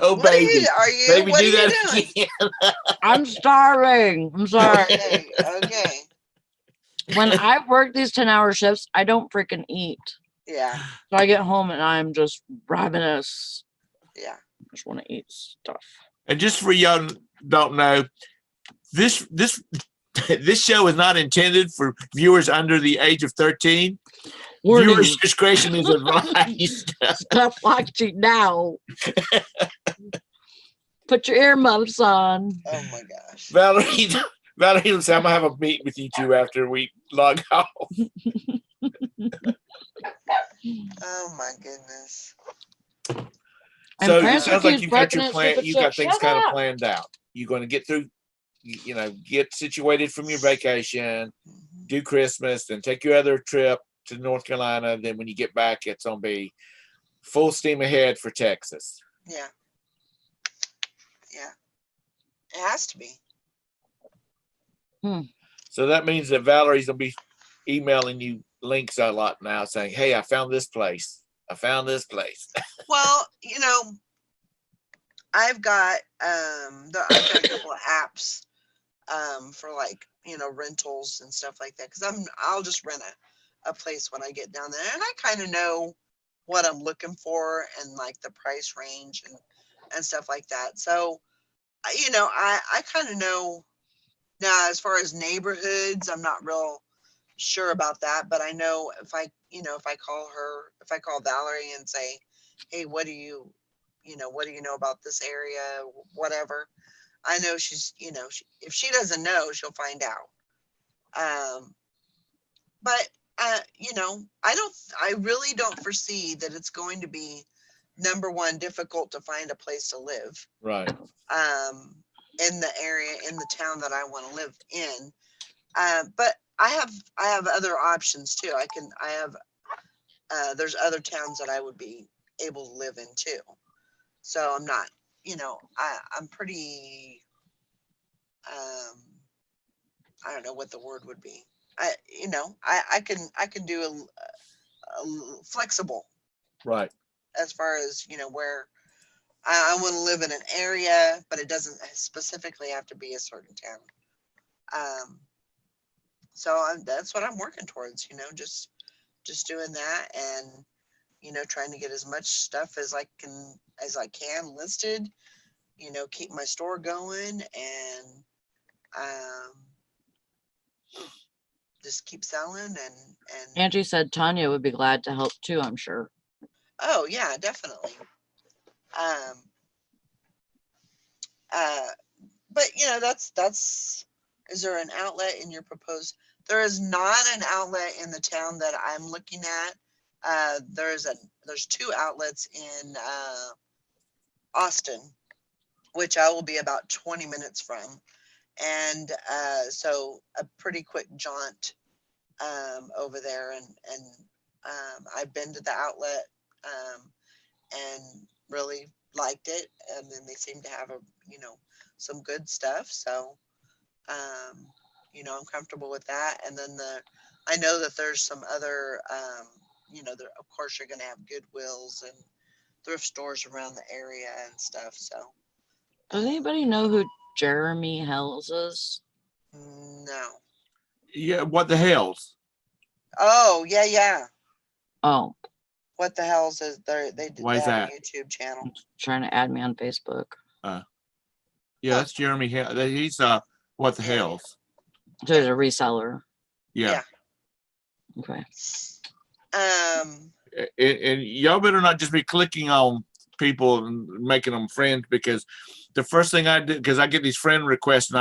What baby. are you? Baby, What do are you that doing? again. I'm starving. I'm sorry. Okay. When I work these 10-hour shifts, I don't freaking eat. Yeah. So I get home and I'm just ravenous. Yeah. I just want to eat stuff. And just for y'all don't know, this show is not intended for viewers under the age of 13. Warning. Viewers' discretion is advised. Stop watching now. Put your earmuffs on. Oh my gosh. Valerie, I'm gonna have a meet with you two after we log off. Oh my goodness. So And it sounds like Francis you've got your keeps plan. pregnant, You've got stupid things shit. kind Shut of up. planned out. You're going to get through, get situated from your vacation, do Christmas, then take your other trip to North Carolina. Then when you get back, it's going to be full steam ahead for Texas. Yeah. Yeah. It has to be. So that means that Valerie's going to be emailing you links a lot now saying, hey, I found this place. I found this place. Well, I've got a couple of apps for like, rentals and stuff like that. Cause I'll just rent a place when I get down there, and I kind of know what I'm looking for and like the price range and stuff like that. So, I kind of know now. As far as neighborhoods, I'm not real sure about that, but I know if I call Valerie and say, hey, what do you know about this area, whatever, I know she's, if she doesn't know, she'll find out. But I really don't foresee that it's going to be, number one, difficult to find a place to live. Right. In the area, in the town that I want to live in. But I have other options too. There's other towns that I would be able to live in too. So I'm not, I'm pretty, I don't know what the word would be. I can do a flexible. Right. As far as, where I want to live in an area, but it doesn't specifically have to be a certain town. So that's what I'm working towards, just doing that, and, trying to get as much stuff as I can listed, keep my store going, and just keep selling and Angie said Tanya would be glad to help too, I'm sure. Oh yeah, definitely. But that's is there an outlet in your proposed? There is not an outlet in the town that I'm looking at. There's two outlets in Austin, which I will be about 20 minutes from, and so a pretty quick jaunt over there, and I've been to the outlet and really liked it, and then they seem to have some good stuff, so I'm comfortable with that. And then I know that there's some other of course you're going to have Goodwills and thrift stores around the area and stuff. So does anybody know who Jeremy Hells is? No. Yeah, what the hell's? Oh yeah. Oh, What the hell's is they Why is have that? a YouTube channel. trying to add me on Facebook. Yeah, that's Jeremy. He's what the hell's? So he's a reseller. Yeah. Okay. And y'all better not just be clicking on people and making them friends, because the first thing I do, because I get these friend requests and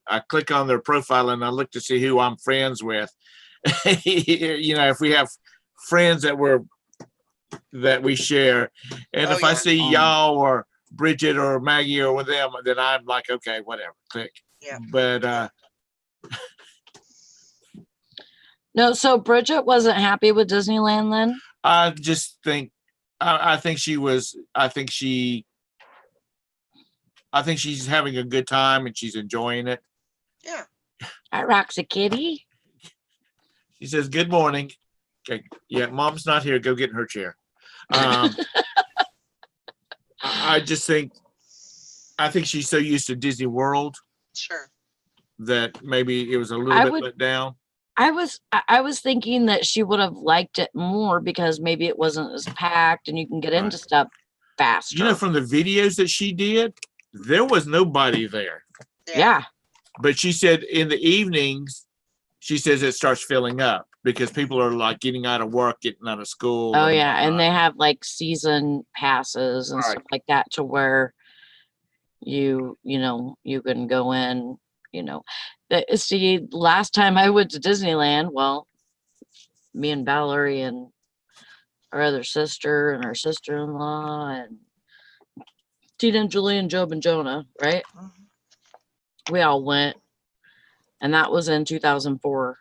I click on their profile and I look to see who I'm friends with. If we have friends that we share. And if I see y'all or Bridget or Maggie or with them, then I'm like, okay, whatever, click. Yeah. But no, so Bridget wasn't happy with Disneyland then? I just think I think she's having a good time and she's enjoying it. Yeah. Hi, Roxy Kitty. She says, good morning. Okay. Yeah, Mom's not here. Go get in her chair. I think she's so used to Disney World. Sure. That maybe it was a little bit let down. I was thinking that she would have liked it more because maybe it wasn't as packed and you can get into stuff faster. You know, from the videos that she did, there was nobody there. Yeah. But she said in the evenings, she says it starts filling up because people are like getting out of work, getting out of school. Oh, yeah. And they have like season passes and stuff like that to where you can go in, See, last time I went to Disneyland, well, me and Valerie and our other sister and our sister-in-law and Tina and Julie and Job and Jonah, right? Mm-hmm. We all went, and that was in 2004.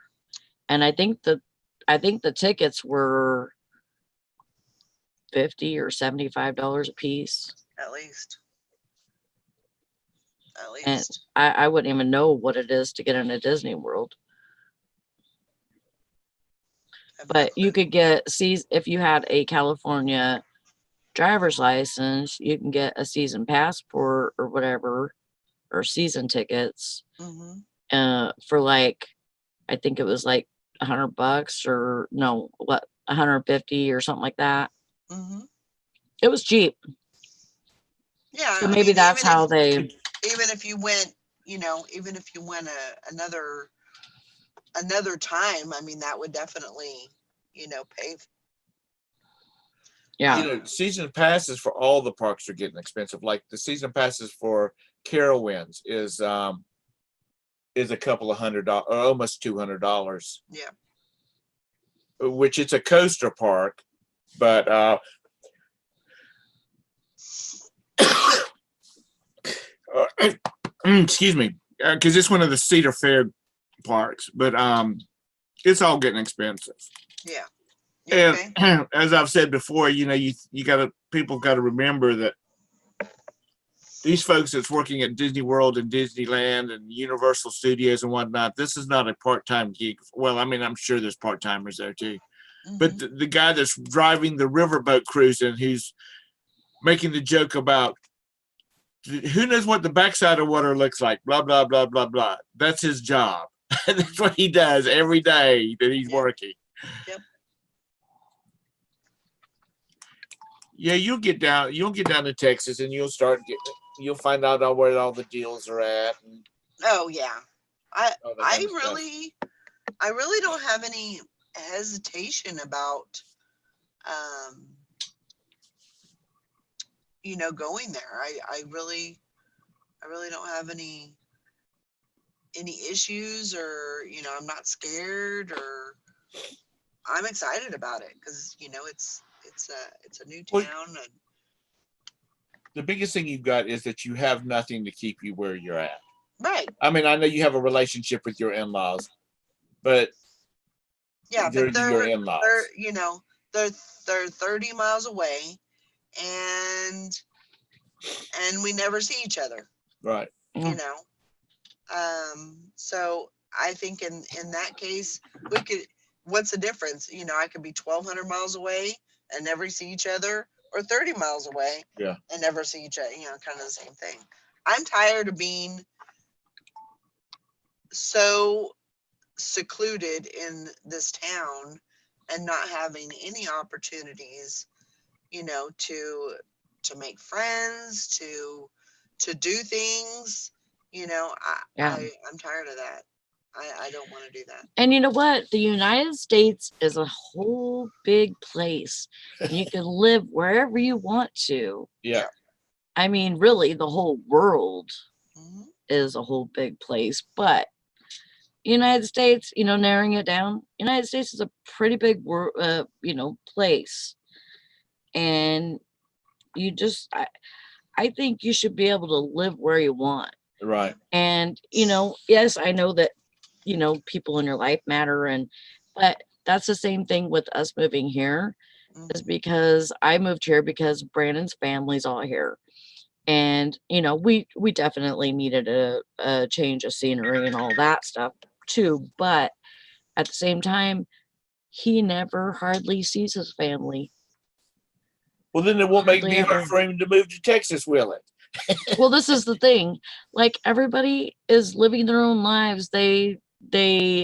And I think the tickets were $50 or $75 a piece. At least. And I wouldn't even know what it is to get into Disney World. But you could get, if you had a California driver's license, you can get a season passport or whatever, or season tickets for like, I think it was like $100 or no, what, 150 or something like that. Mm-hmm. It was cheap. Yeah. So maybe that's how they. Even if you went, another time, I mean, that would definitely, pay. Yeah. Season passes for all the parks are getting expensive. Like the season passes for Carowinds is a couple of $100 or almost $200. Yeah. Which it's a coaster park, but excuse me, because it's one of the Cedar Fair parks, but it's all getting expensive. Yeah. And as I've said before, people got to remember that these folks that's working at Disney World and Disneyland and Universal Studios and whatnot, this is not a part-time gig. Well, I mean, I'm sure there's part-timers there too, but the guy that's driving the riverboat cruise and who's making the joke about who knows what the backside of water looks like, blah, blah, blah, blah, blah. That's his job. That's what he does every day that he's working. Yep. Yeah, you'll get down to Texas and you'll find out where all the deals are at. Oh yeah. I really don't have any hesitation about going there. I really don't have any issues, or I'm not scared, or I'm excited about it because it's a new town. And the biggest thing you've got is that you have nothing to keep you where you're at. Right. I mean, I know you have a relationship with your in-laws, but yeah, they're your in-laws. They're 30 miles away, and we never see each other. Right. So I think in that case, we could. What's the difference? I could be 1,200 miles away and never see each other, or 30 miles away and never see each other. Kind of the same thing. I'm tired of being so secluded in this town and not having any opportunities, to make friends, to do things. I'm tired of that. I don't want to do that. And you know what? The United States is a whole big place. You can live wherever you want to. Yeah. I mean, really, the whole world is a whole big place. But, United States, narrowing it down, United States is a pretty big, place. And I think you should be able to live where you want. Right. And, yes, I know that, people in your life matter. But that's the same thing with us moving here, is because I moved here because Brandon's family's all here. And, we definitely needed a change of scenery and all that stuff too. But at the same time, he never hardly sees his family. Well, then it won't make me hard for him to move to Texas, will it? Well, this is the thing. Like, everybody is living their own lives. They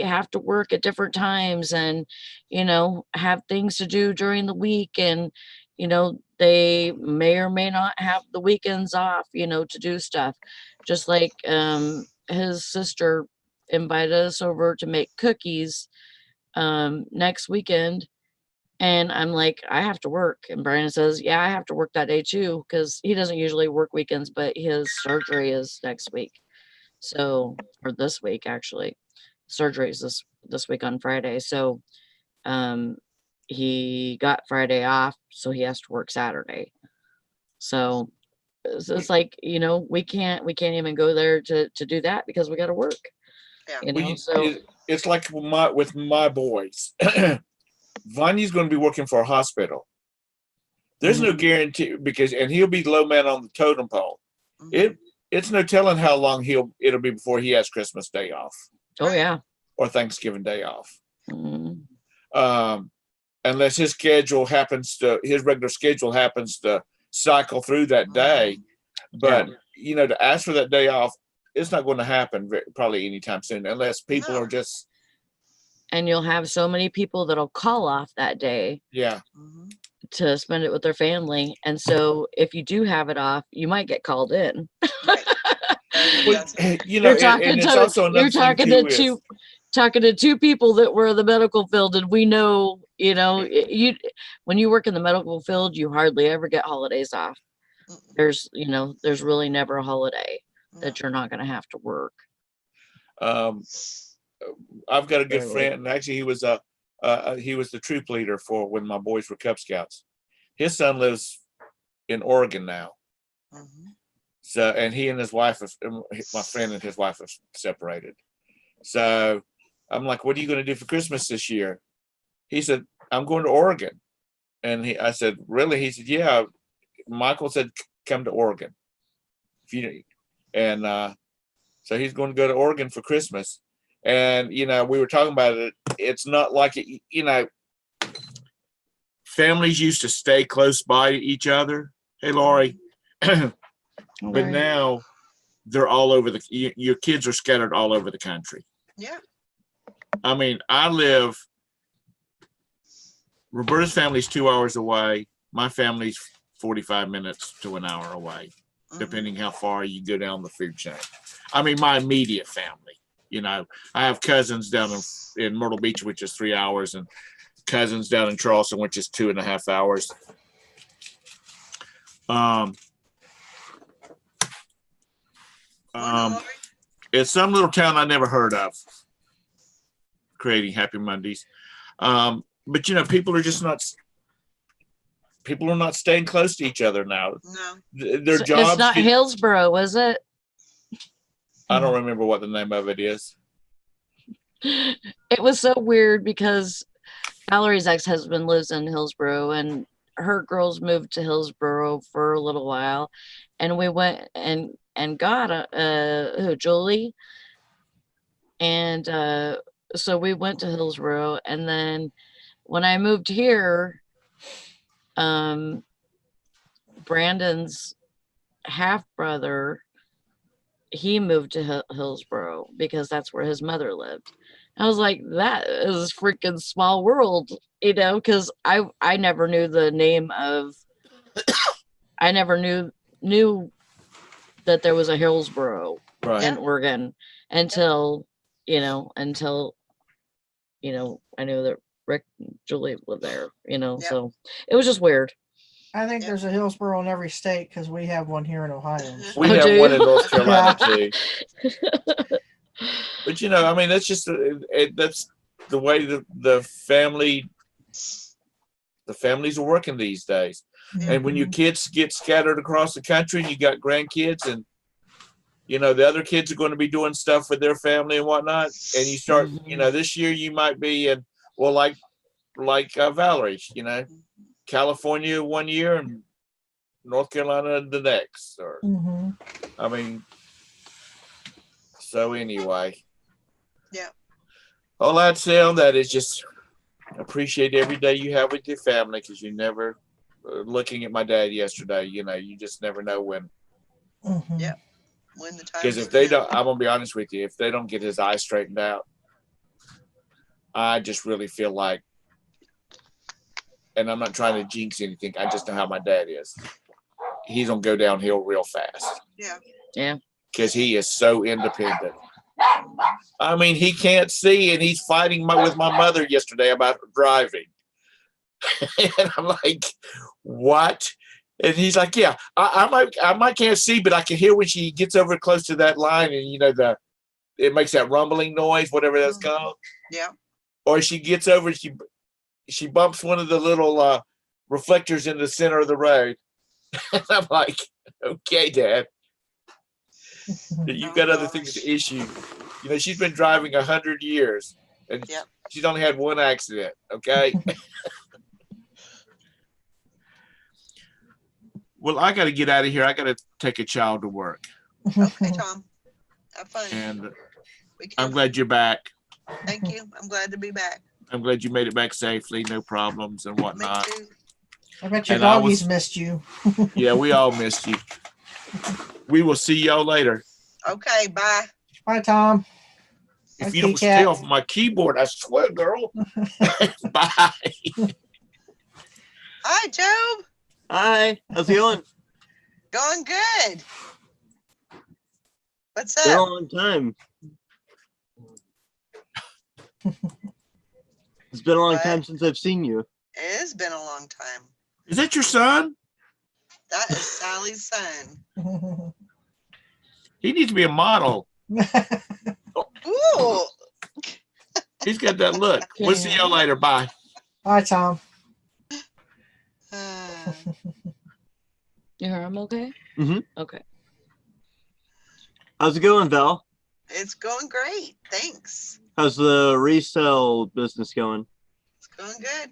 have to work at different times and, have things to do during the week. And, they may or may not have the weekends off, to do stuff. Just like his sister invited us over to make cookies next weekend. And I'm like, I have to work. And Brian says, yeah, I have to work that day too, because he doesn't usually work weekends, but his surgery is next week. So, or this week, actually. Surgery is this week on Friday. So he got Friday off, so he has to work Saturday. So it's like, we can't even go there to do that because we got to work. Yeah. So it's like with my boys. Vanya's going to be working for a hospital. There's no guarantee and he'll be low man on the totem pole. It's no telling how long it'll be before he has Christmas Day off. Oh yeah. Or Thanksgiving Day off. Unless his regular schedule happens to cycle through that day. But to ask for that day off, it's not going to happen probably anytime soon, unless people are just. And you'll have so many people that'll call off that day. Yeah. To spend it with their family. And so if you do have it off, you might get called in. Right. Well, you're talking to two people that were in the medical field, and we know, when you work in the medical field, you hardly ever get holidays off. There's really never a holiday that you're not going to have to work. I've got a good friend, and actually he was the troop leader for when my boys were Cub Scouts. His son lives in Oregon now. So, and he and his wife, my friend and his wife are separated. So I'm like, what are you going to do for Christmas this year? He said, I'm going to Oregon. And I said, really? He said, yeah. Michael said, come to Oregon. So he's going to go to Oregon for Christmas. And, we were talking about it. It's not like, families used to stay close by each other. Hey, Laurie. But now they're all over your kids are scattered all over the country. Yeah. I mean, Roberta's family's 2 hours away. My family's 45 minutes to an hour away, depending how far you go down the food chain. I mean, my immediate family, I have cousins down in Myrtle Beach, which is 3 hours, and cousins down in Charleston, which is 2.5 hours. It's some little town I never heard of, creating Happy Mondays. But people are not staying close to each other now. No. Their jobs. It's not Hillsboro, is it? I don't remember what the name of it is. It was so weird because Valerie's ex-husband lives in Hillsboro, and her girls moved to Hillsboro for a little while, and we went and got Julie, and so we went to Hillsboro. And then when I moved here, Brandon's half brother, he moved to Hillsboro because that's where his mother lived. I was like, that is a freaking small world, because I never knew the name of, I never knew that there was a Hillsboro in Oregon until I knew that Rick and Julie lived there, so it was just weird. I think there's a Hillsboro in every state because we have one here in Ohio. We have one in North Carolina too. But I mean, that's just that's the way the families are working these days. And when your kids get scattered across the country and you got grandkids and the other kids are going to be doing stuff with their family and whatnot, and you start this year you might be in like Valerie, California one year and North Carolina the next, or I mean, so anyway, all I'd say on that is just appreciate every day you have with your family, because you never looking at my dad yesterday, you just never know when. When the time. Because if they don't, I'm gonna be honest with you, if they don't get his eye straightened out, I just really feel like, and I'm not trying to jinx anything, I just know how my dad is. He's gonna go downhill real fast. Yeah. Because he is so independent. I mean, he can't see, and he's fighting with my mother yesterday about driving. And I'm like, what? And he's like, yeah, I might can't see, but I can hear when she gets over close to that line, and it makes that rumbling noise, whatever that's called. Yeah. Or she gets over, she bumps one of the little reflectors in the center of the road. And I'm like, okay, Dad, you've got other things to issue. She's been driving 100 years, and she's only had one accident. Okay. Well, I got to get out of here. I got to take a child to work. Okay, Tom. Have fun. And I'm glad you're back. Thank you. I'm glad to be back. I'm glad you made it back safely, no problems and whatnot. Me too. I bet your doggies missed you. Yeah, we all missed you. We will see y'all later. Okay, bye. Bye, Tom. If you don't stay off my keyboard, I swear, girl. Bye. Hi, Job. Hi. How's it going? Going good. What's Been a up? long time. It's been a long time since I've seen you. It has been a long time. Is that your son? That is Sally's son. He needs to be a model. Ooh. He's got that look. We'll see y'all later. Bye. Bye, Tom. You heard him okay? Mm-hmm. Okay. How's it going, Val? It's going great. Thanks. How's the resell business going? It's going good.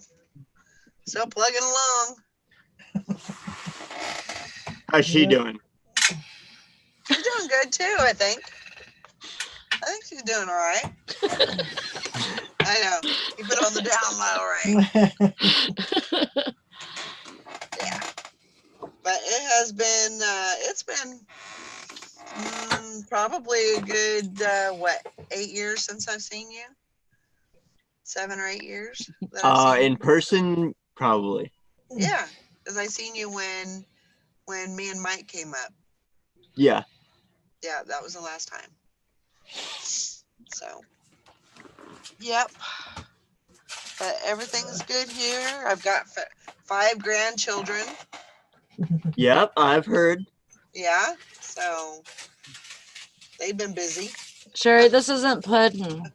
Still plugging along. How's she doing? She's doing good too, I think. I think she's doing all right. I know. Keep it on the down low, right? Yeah. But it has been, it's been probably a good, 8 years since I've seen you? 7 or 8 years? In person, probably. Yeah, because I seen you when me and Mike came up. Yeah. Yeah, that was the last time. So, yep. But everything's good here. I've got 5 grandchildren. Yep, I've heard. Yeah, so they've been busy. Sherry, this isn't Puddin'.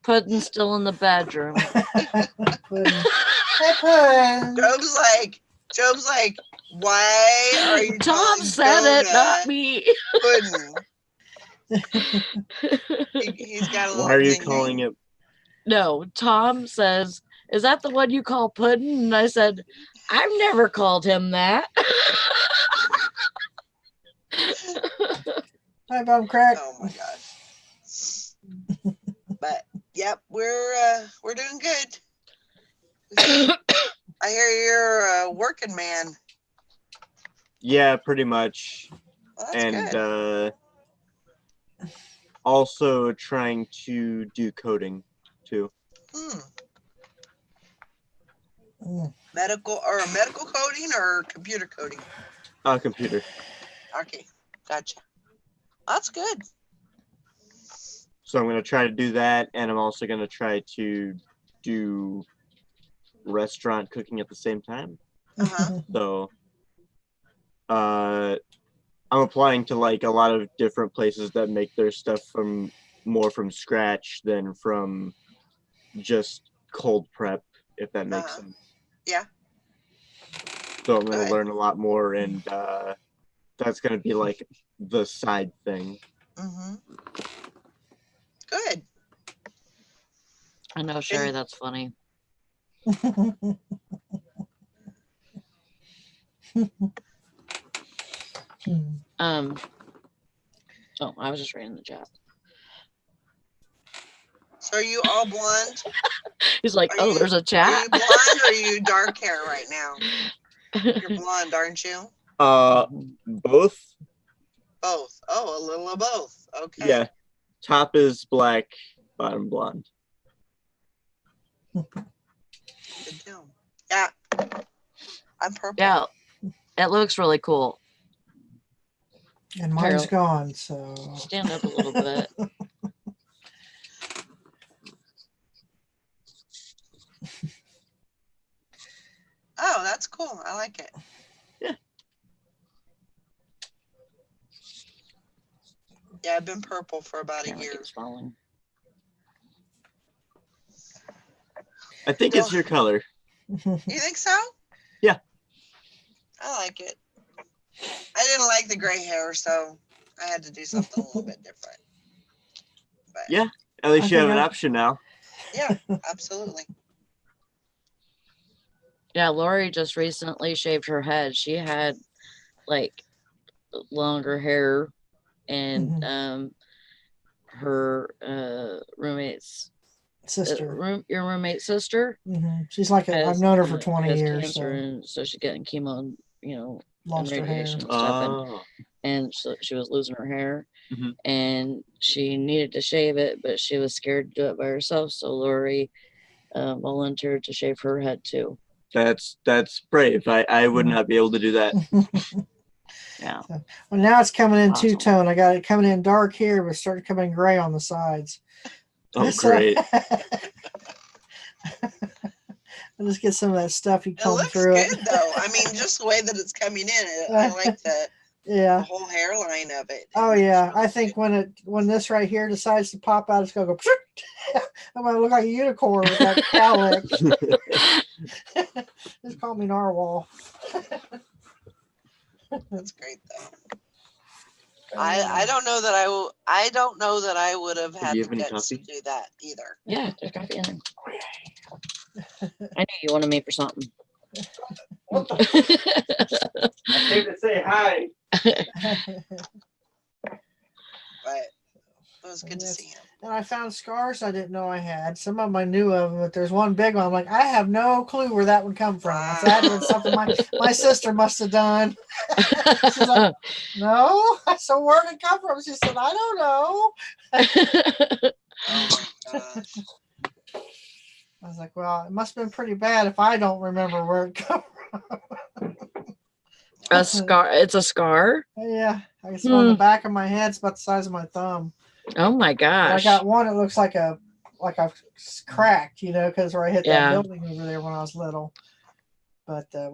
Puddin's still in the bedroom. Job's like, why are you Tom said it, not me. He's got a little Why are you thing calling it? No, Tom says, is that the one you call Puddin'? And I said, I've never called him that. Hi, Bob Crack. Oh my gosh. But yep, we're doing good. I hear you're a working man. Yeah, pretty much. Well, that's good. Also trying to do coding too. Medical coding or computer coding? Computer. Okay, gotcha. That's good. So I'm going to try to do that, and I'm also going to try to do restaurant cooking at the same time. Uh-huh. So I'm applying to like a lot of different places that make their stuff more from scratch than from just cold prep, if that makes sense. Yeah. So I'm going to Good. learn a lot more, and that's going to be like the side thing. Mm-hmm. Good. I know, Sherry, that's funny. Oh, I was just reading the chat. So are you all blonde? He's like, oh, there's a chat. Are you blonde or are you dark hair right now? You're blonde, aren't you? Both. Both. Oh, a little of both. Okay. Yeah. Top is black, bottom blonde. Good deal. Yeah. I'm purple. Yeah. It looks really cool. And mine's gone, so stand up a little bit. Oh, that's cool. I like it. Yeah. Yeah, I've been purple for about a year. I think it's your color. You think so? Yeah. I like it. I didn't like the gray hair, so I had to do something a little bit different. But yeah, at least you have an option now. Yeah, absolutely. Yeah, Lori just recently shaved her head. She had like longer hair, and her roommate's sister, your roommate's sister. She's like I've known her for 20 years. Cancer, and so she's getting chemo, lost and her hair. radiation and stuff, and so she was losing her hair, and she needed to shave it, but she was scared to do it by herself. So Lori volunteered to shave her head too. That's brave. I would not be able to do that. Yeah. So, well, now it's coming in two-tone. I got it coming in dark here, but started coming gray on the sides. Oh, great. I'll just get some of that stuffy comb through it. It looks good, though. I mean, just the way that it's coming in, I like the whole hairline of it. Oh, yeah. I think when this right here decides to pop out, it's going to go, I'm going to look like a unicorn with that cowlick. Just call me Narwhal. That's great, though. I don't know that I would have had the guts to do that either. Yeah, there's coffee in there. I knew you wanted me for something. I came to say hi. But it was good to see him. And I found scars I didn't know I had. Some of them I knew of, but there's one big one. I'm like, I have no clue where that would come from. I said, that was something my sister must have done. She's like, no. So where did it come from? She said, I don't know. Oh my gosh. I was like, well, it must have been pretty bad if I don't remember where it come from. A scar. It's a scar? Yeah. It's on the back of my head. It's about the size of my thumb. Oh my gosh. And I got one that looks like I've cracked, because where I hit that building over there when I was little. But I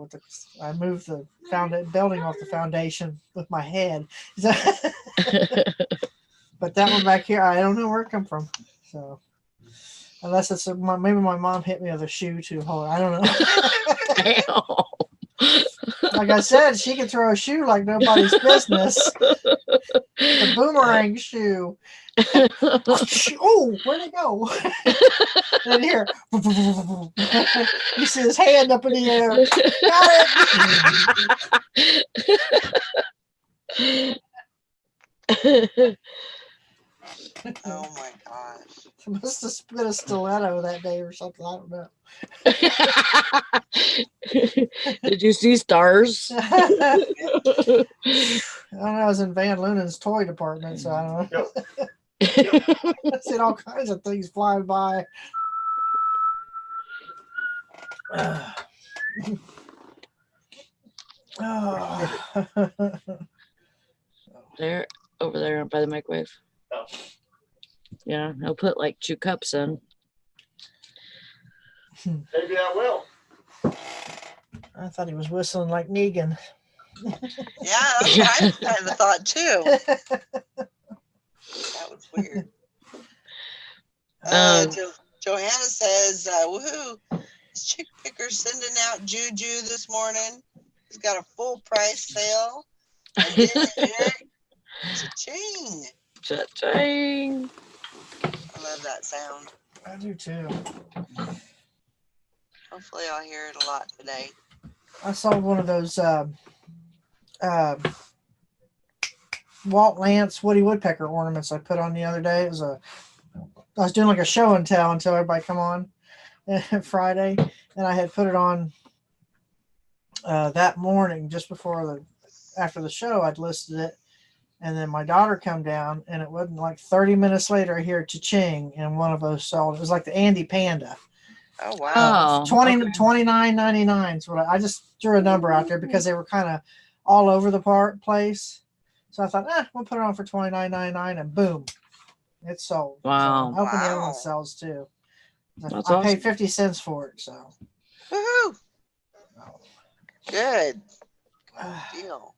moved the building off the foundation with my head. But that one back here, I don't know where it come from. So unless it's maybe my mom hit me with a shoe too hard. I don't know. Like I said, she can throw a shoe like nobody's business. The boomerang shoe. Oh, where'd it go? And here, you see his hand up in the air. Got it. Oh my gosh. It must have been a stiletto that day or something. I don't know. Did you see stars? I don't know. I was in Van Lunen's toy department, so I don't know. I've seen all kinds of things flying by. There, over there by the microwave. Oh. Yeah, I'll put like 2 cups in. Maybe I will. I thought he was whistling like Negan. Yeah, that's what I kind of thought too. That was weird. Johanna says, woohoo, this chick picker sending out juju this morning. He's got a full price sale. I did it. Cha-ching. Cha-ching. I love that sound. I do too. Hopefully I'll hear it a lot today. I saw one of those Walt Lance Woody Woodpecker ornaments I put on the other day. I was doing like a show and tell until everybody come on Friday, and I had put it on that morning just after the show. I'd listed it, and then my daughter come down, and it wasn't like 30 minutes later I hear cha-ching, and one of those sold. It was like the Andy Panda. Oh wow. $29.99 is what I just threw a number out there because they were kind of all over the place. So I thought, we'll put it on for $29.99, and boom, it sold. Wow. So I'm hoping the other one sells too. That's I paid 50 cents for it, so. Woohoo! Good deal.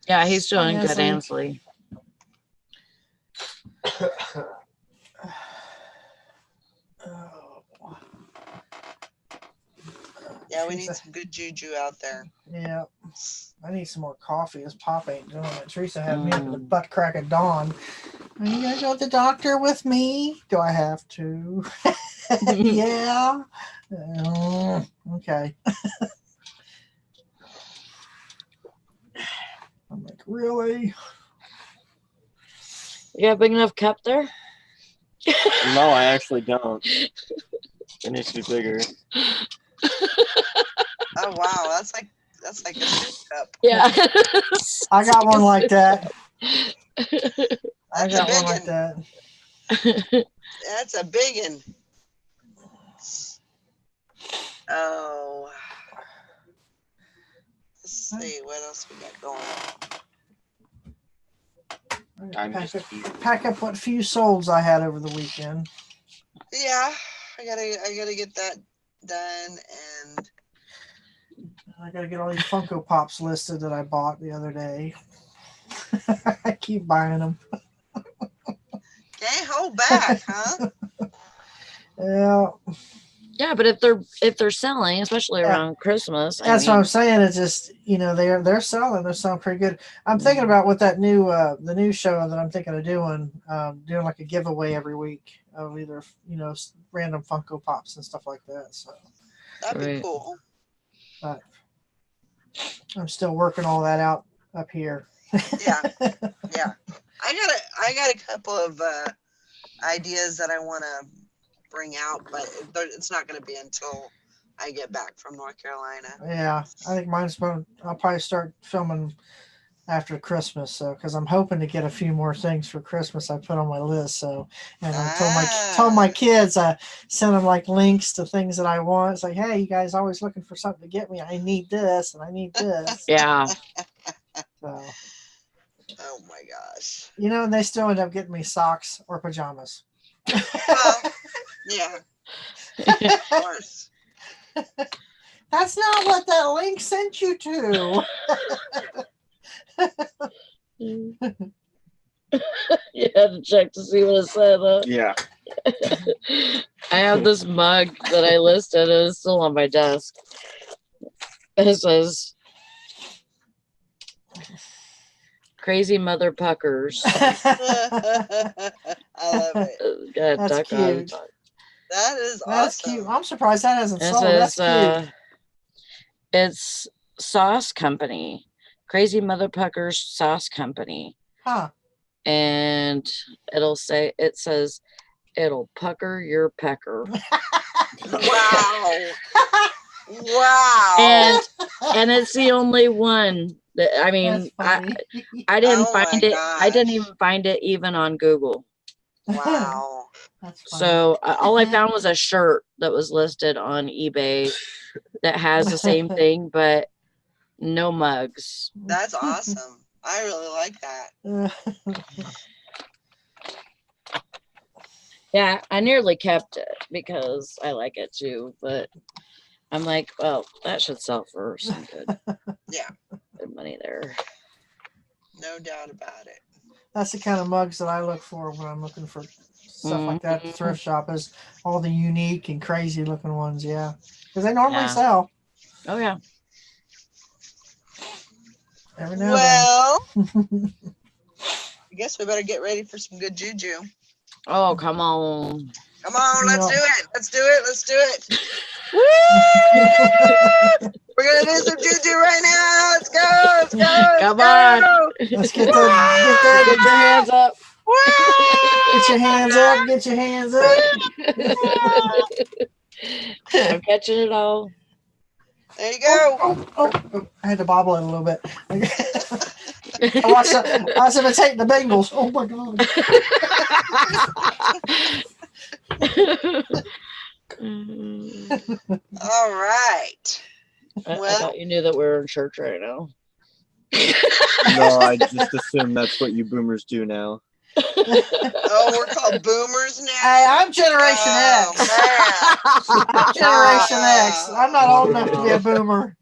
Yeah, he's doing good, Ansley. Yeah, we need some good juju out there. Yeah. I need some more coffee. This pop ain't doing it. Teresa had me up at the butt crack of dawn. Are you going to go to the doctor with me? Do I have to? Yeah. Okay. I'm like, really? You got a big enough cup there? No, I actually don't. It needs to be bigger. Oh wow, that's like a soup cup. Yeah. I got one like that. I That's got a big one like that. That's a big one. Oh. Let's see what else we got going on. Pack up what few souls I had over the weekend. Yeah, I gotta get that done, and I gotta get all these Funko Pops listed that I bought the other day. I keep buying them. Can't hold back, huh? Yeah. Yeah, but if they're selling, especially around Christmas, that's what I'm saying. It's just they're selling. They're selling pretty good. I'm thinking about what that new the new show that I'm thinking of doing like a giveaway every week of either random Funko Pops and stuff like that. So that'd be cool. But I'm still working all that out up here. Yeah. I got a couple of ideas that I want to bring out, but it's not going to be until I get back from North Carolina. Yeah, I think I'll probably start filming after Christmas, so because I'm hoping to get a few more things for Christmas I put on my list. So, and I told my kids, I sent them like links to things that I want. It's like, hey, you guys always looking for something to get me. I need this and I need this. Yeah. So. Oh my gosh. And they still end up getting me socks or pajamas. Well, yeah. Of course. That's not what that link sent you to. You had to check to see what it said. Yeah. I have this mug that I listed. It's still on my desk. It says, "Crazy Mother Puckers." I love it. That's cute. That is awesome. That's cute. I'm surprised that hasn't sold. That's cute. It's Sauce Company. Crazy Mother Puckers Sauce Company. Huh. And it says, "It'll pucker your pecker." Wow. Wow. And it's the only one that, I mean, I didn't find it. Gosh. I didn't even find it even on Google. Wow. So all I found was a shirt that was listed on eBay that has the same thing, but no mugs. That's awesome. I really like that. Yeah, I nearly kept it because I like it too, but I'm like, well, that should sell first. I'm good. Yeah. good money there. No doubt about it. That's the kind of mugs that I look for when I'm looking for stuff like that at the thrift shop, is all the unique and crazy looking ones. Yeah, because they normally sell. Oh yeah. Every now Well, and then. I guess we better get ready for some good juju. Oh, come on. Come on, let's do it. Let's do it. Let's do it. We're gonna do some juju right now. Let's go. Let's go. Come on. Let's get that. Get your hands up. Get your hands up. Get your hands up. I'm catching it all. There you go. Oh, I had to bobble it a little bit. I was imitating the Bengals. Oh my God. All right. I thought you knew that we were in church right now. No, I just assume that's what you boomers do now. Oh, we're called boomers now. Hey, I'm Generation X. I'm Generation X. I'm not old enough to be a boomer.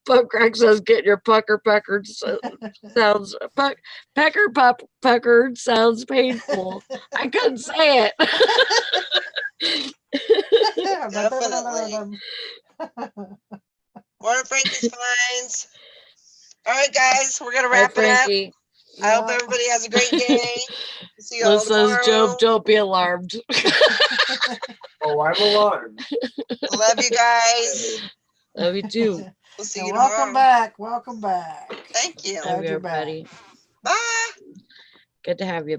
But Greg says, "Get your pucker puckered." Sounds puckered sounds painful. I couldn't say it. Definitely. Morning, Frankie's Finds. All right, guys, we're gonna wrap it up. I hope everybody has a great day. See you all tomorrow. Says, "Job, don't be alarmed." Oh, I'm alarmed. Love you guys. Love you too. We'll see you tomorrow. Welcome back. Welcome back. Thank you. Love you, everybody. Bye. Good to have you back.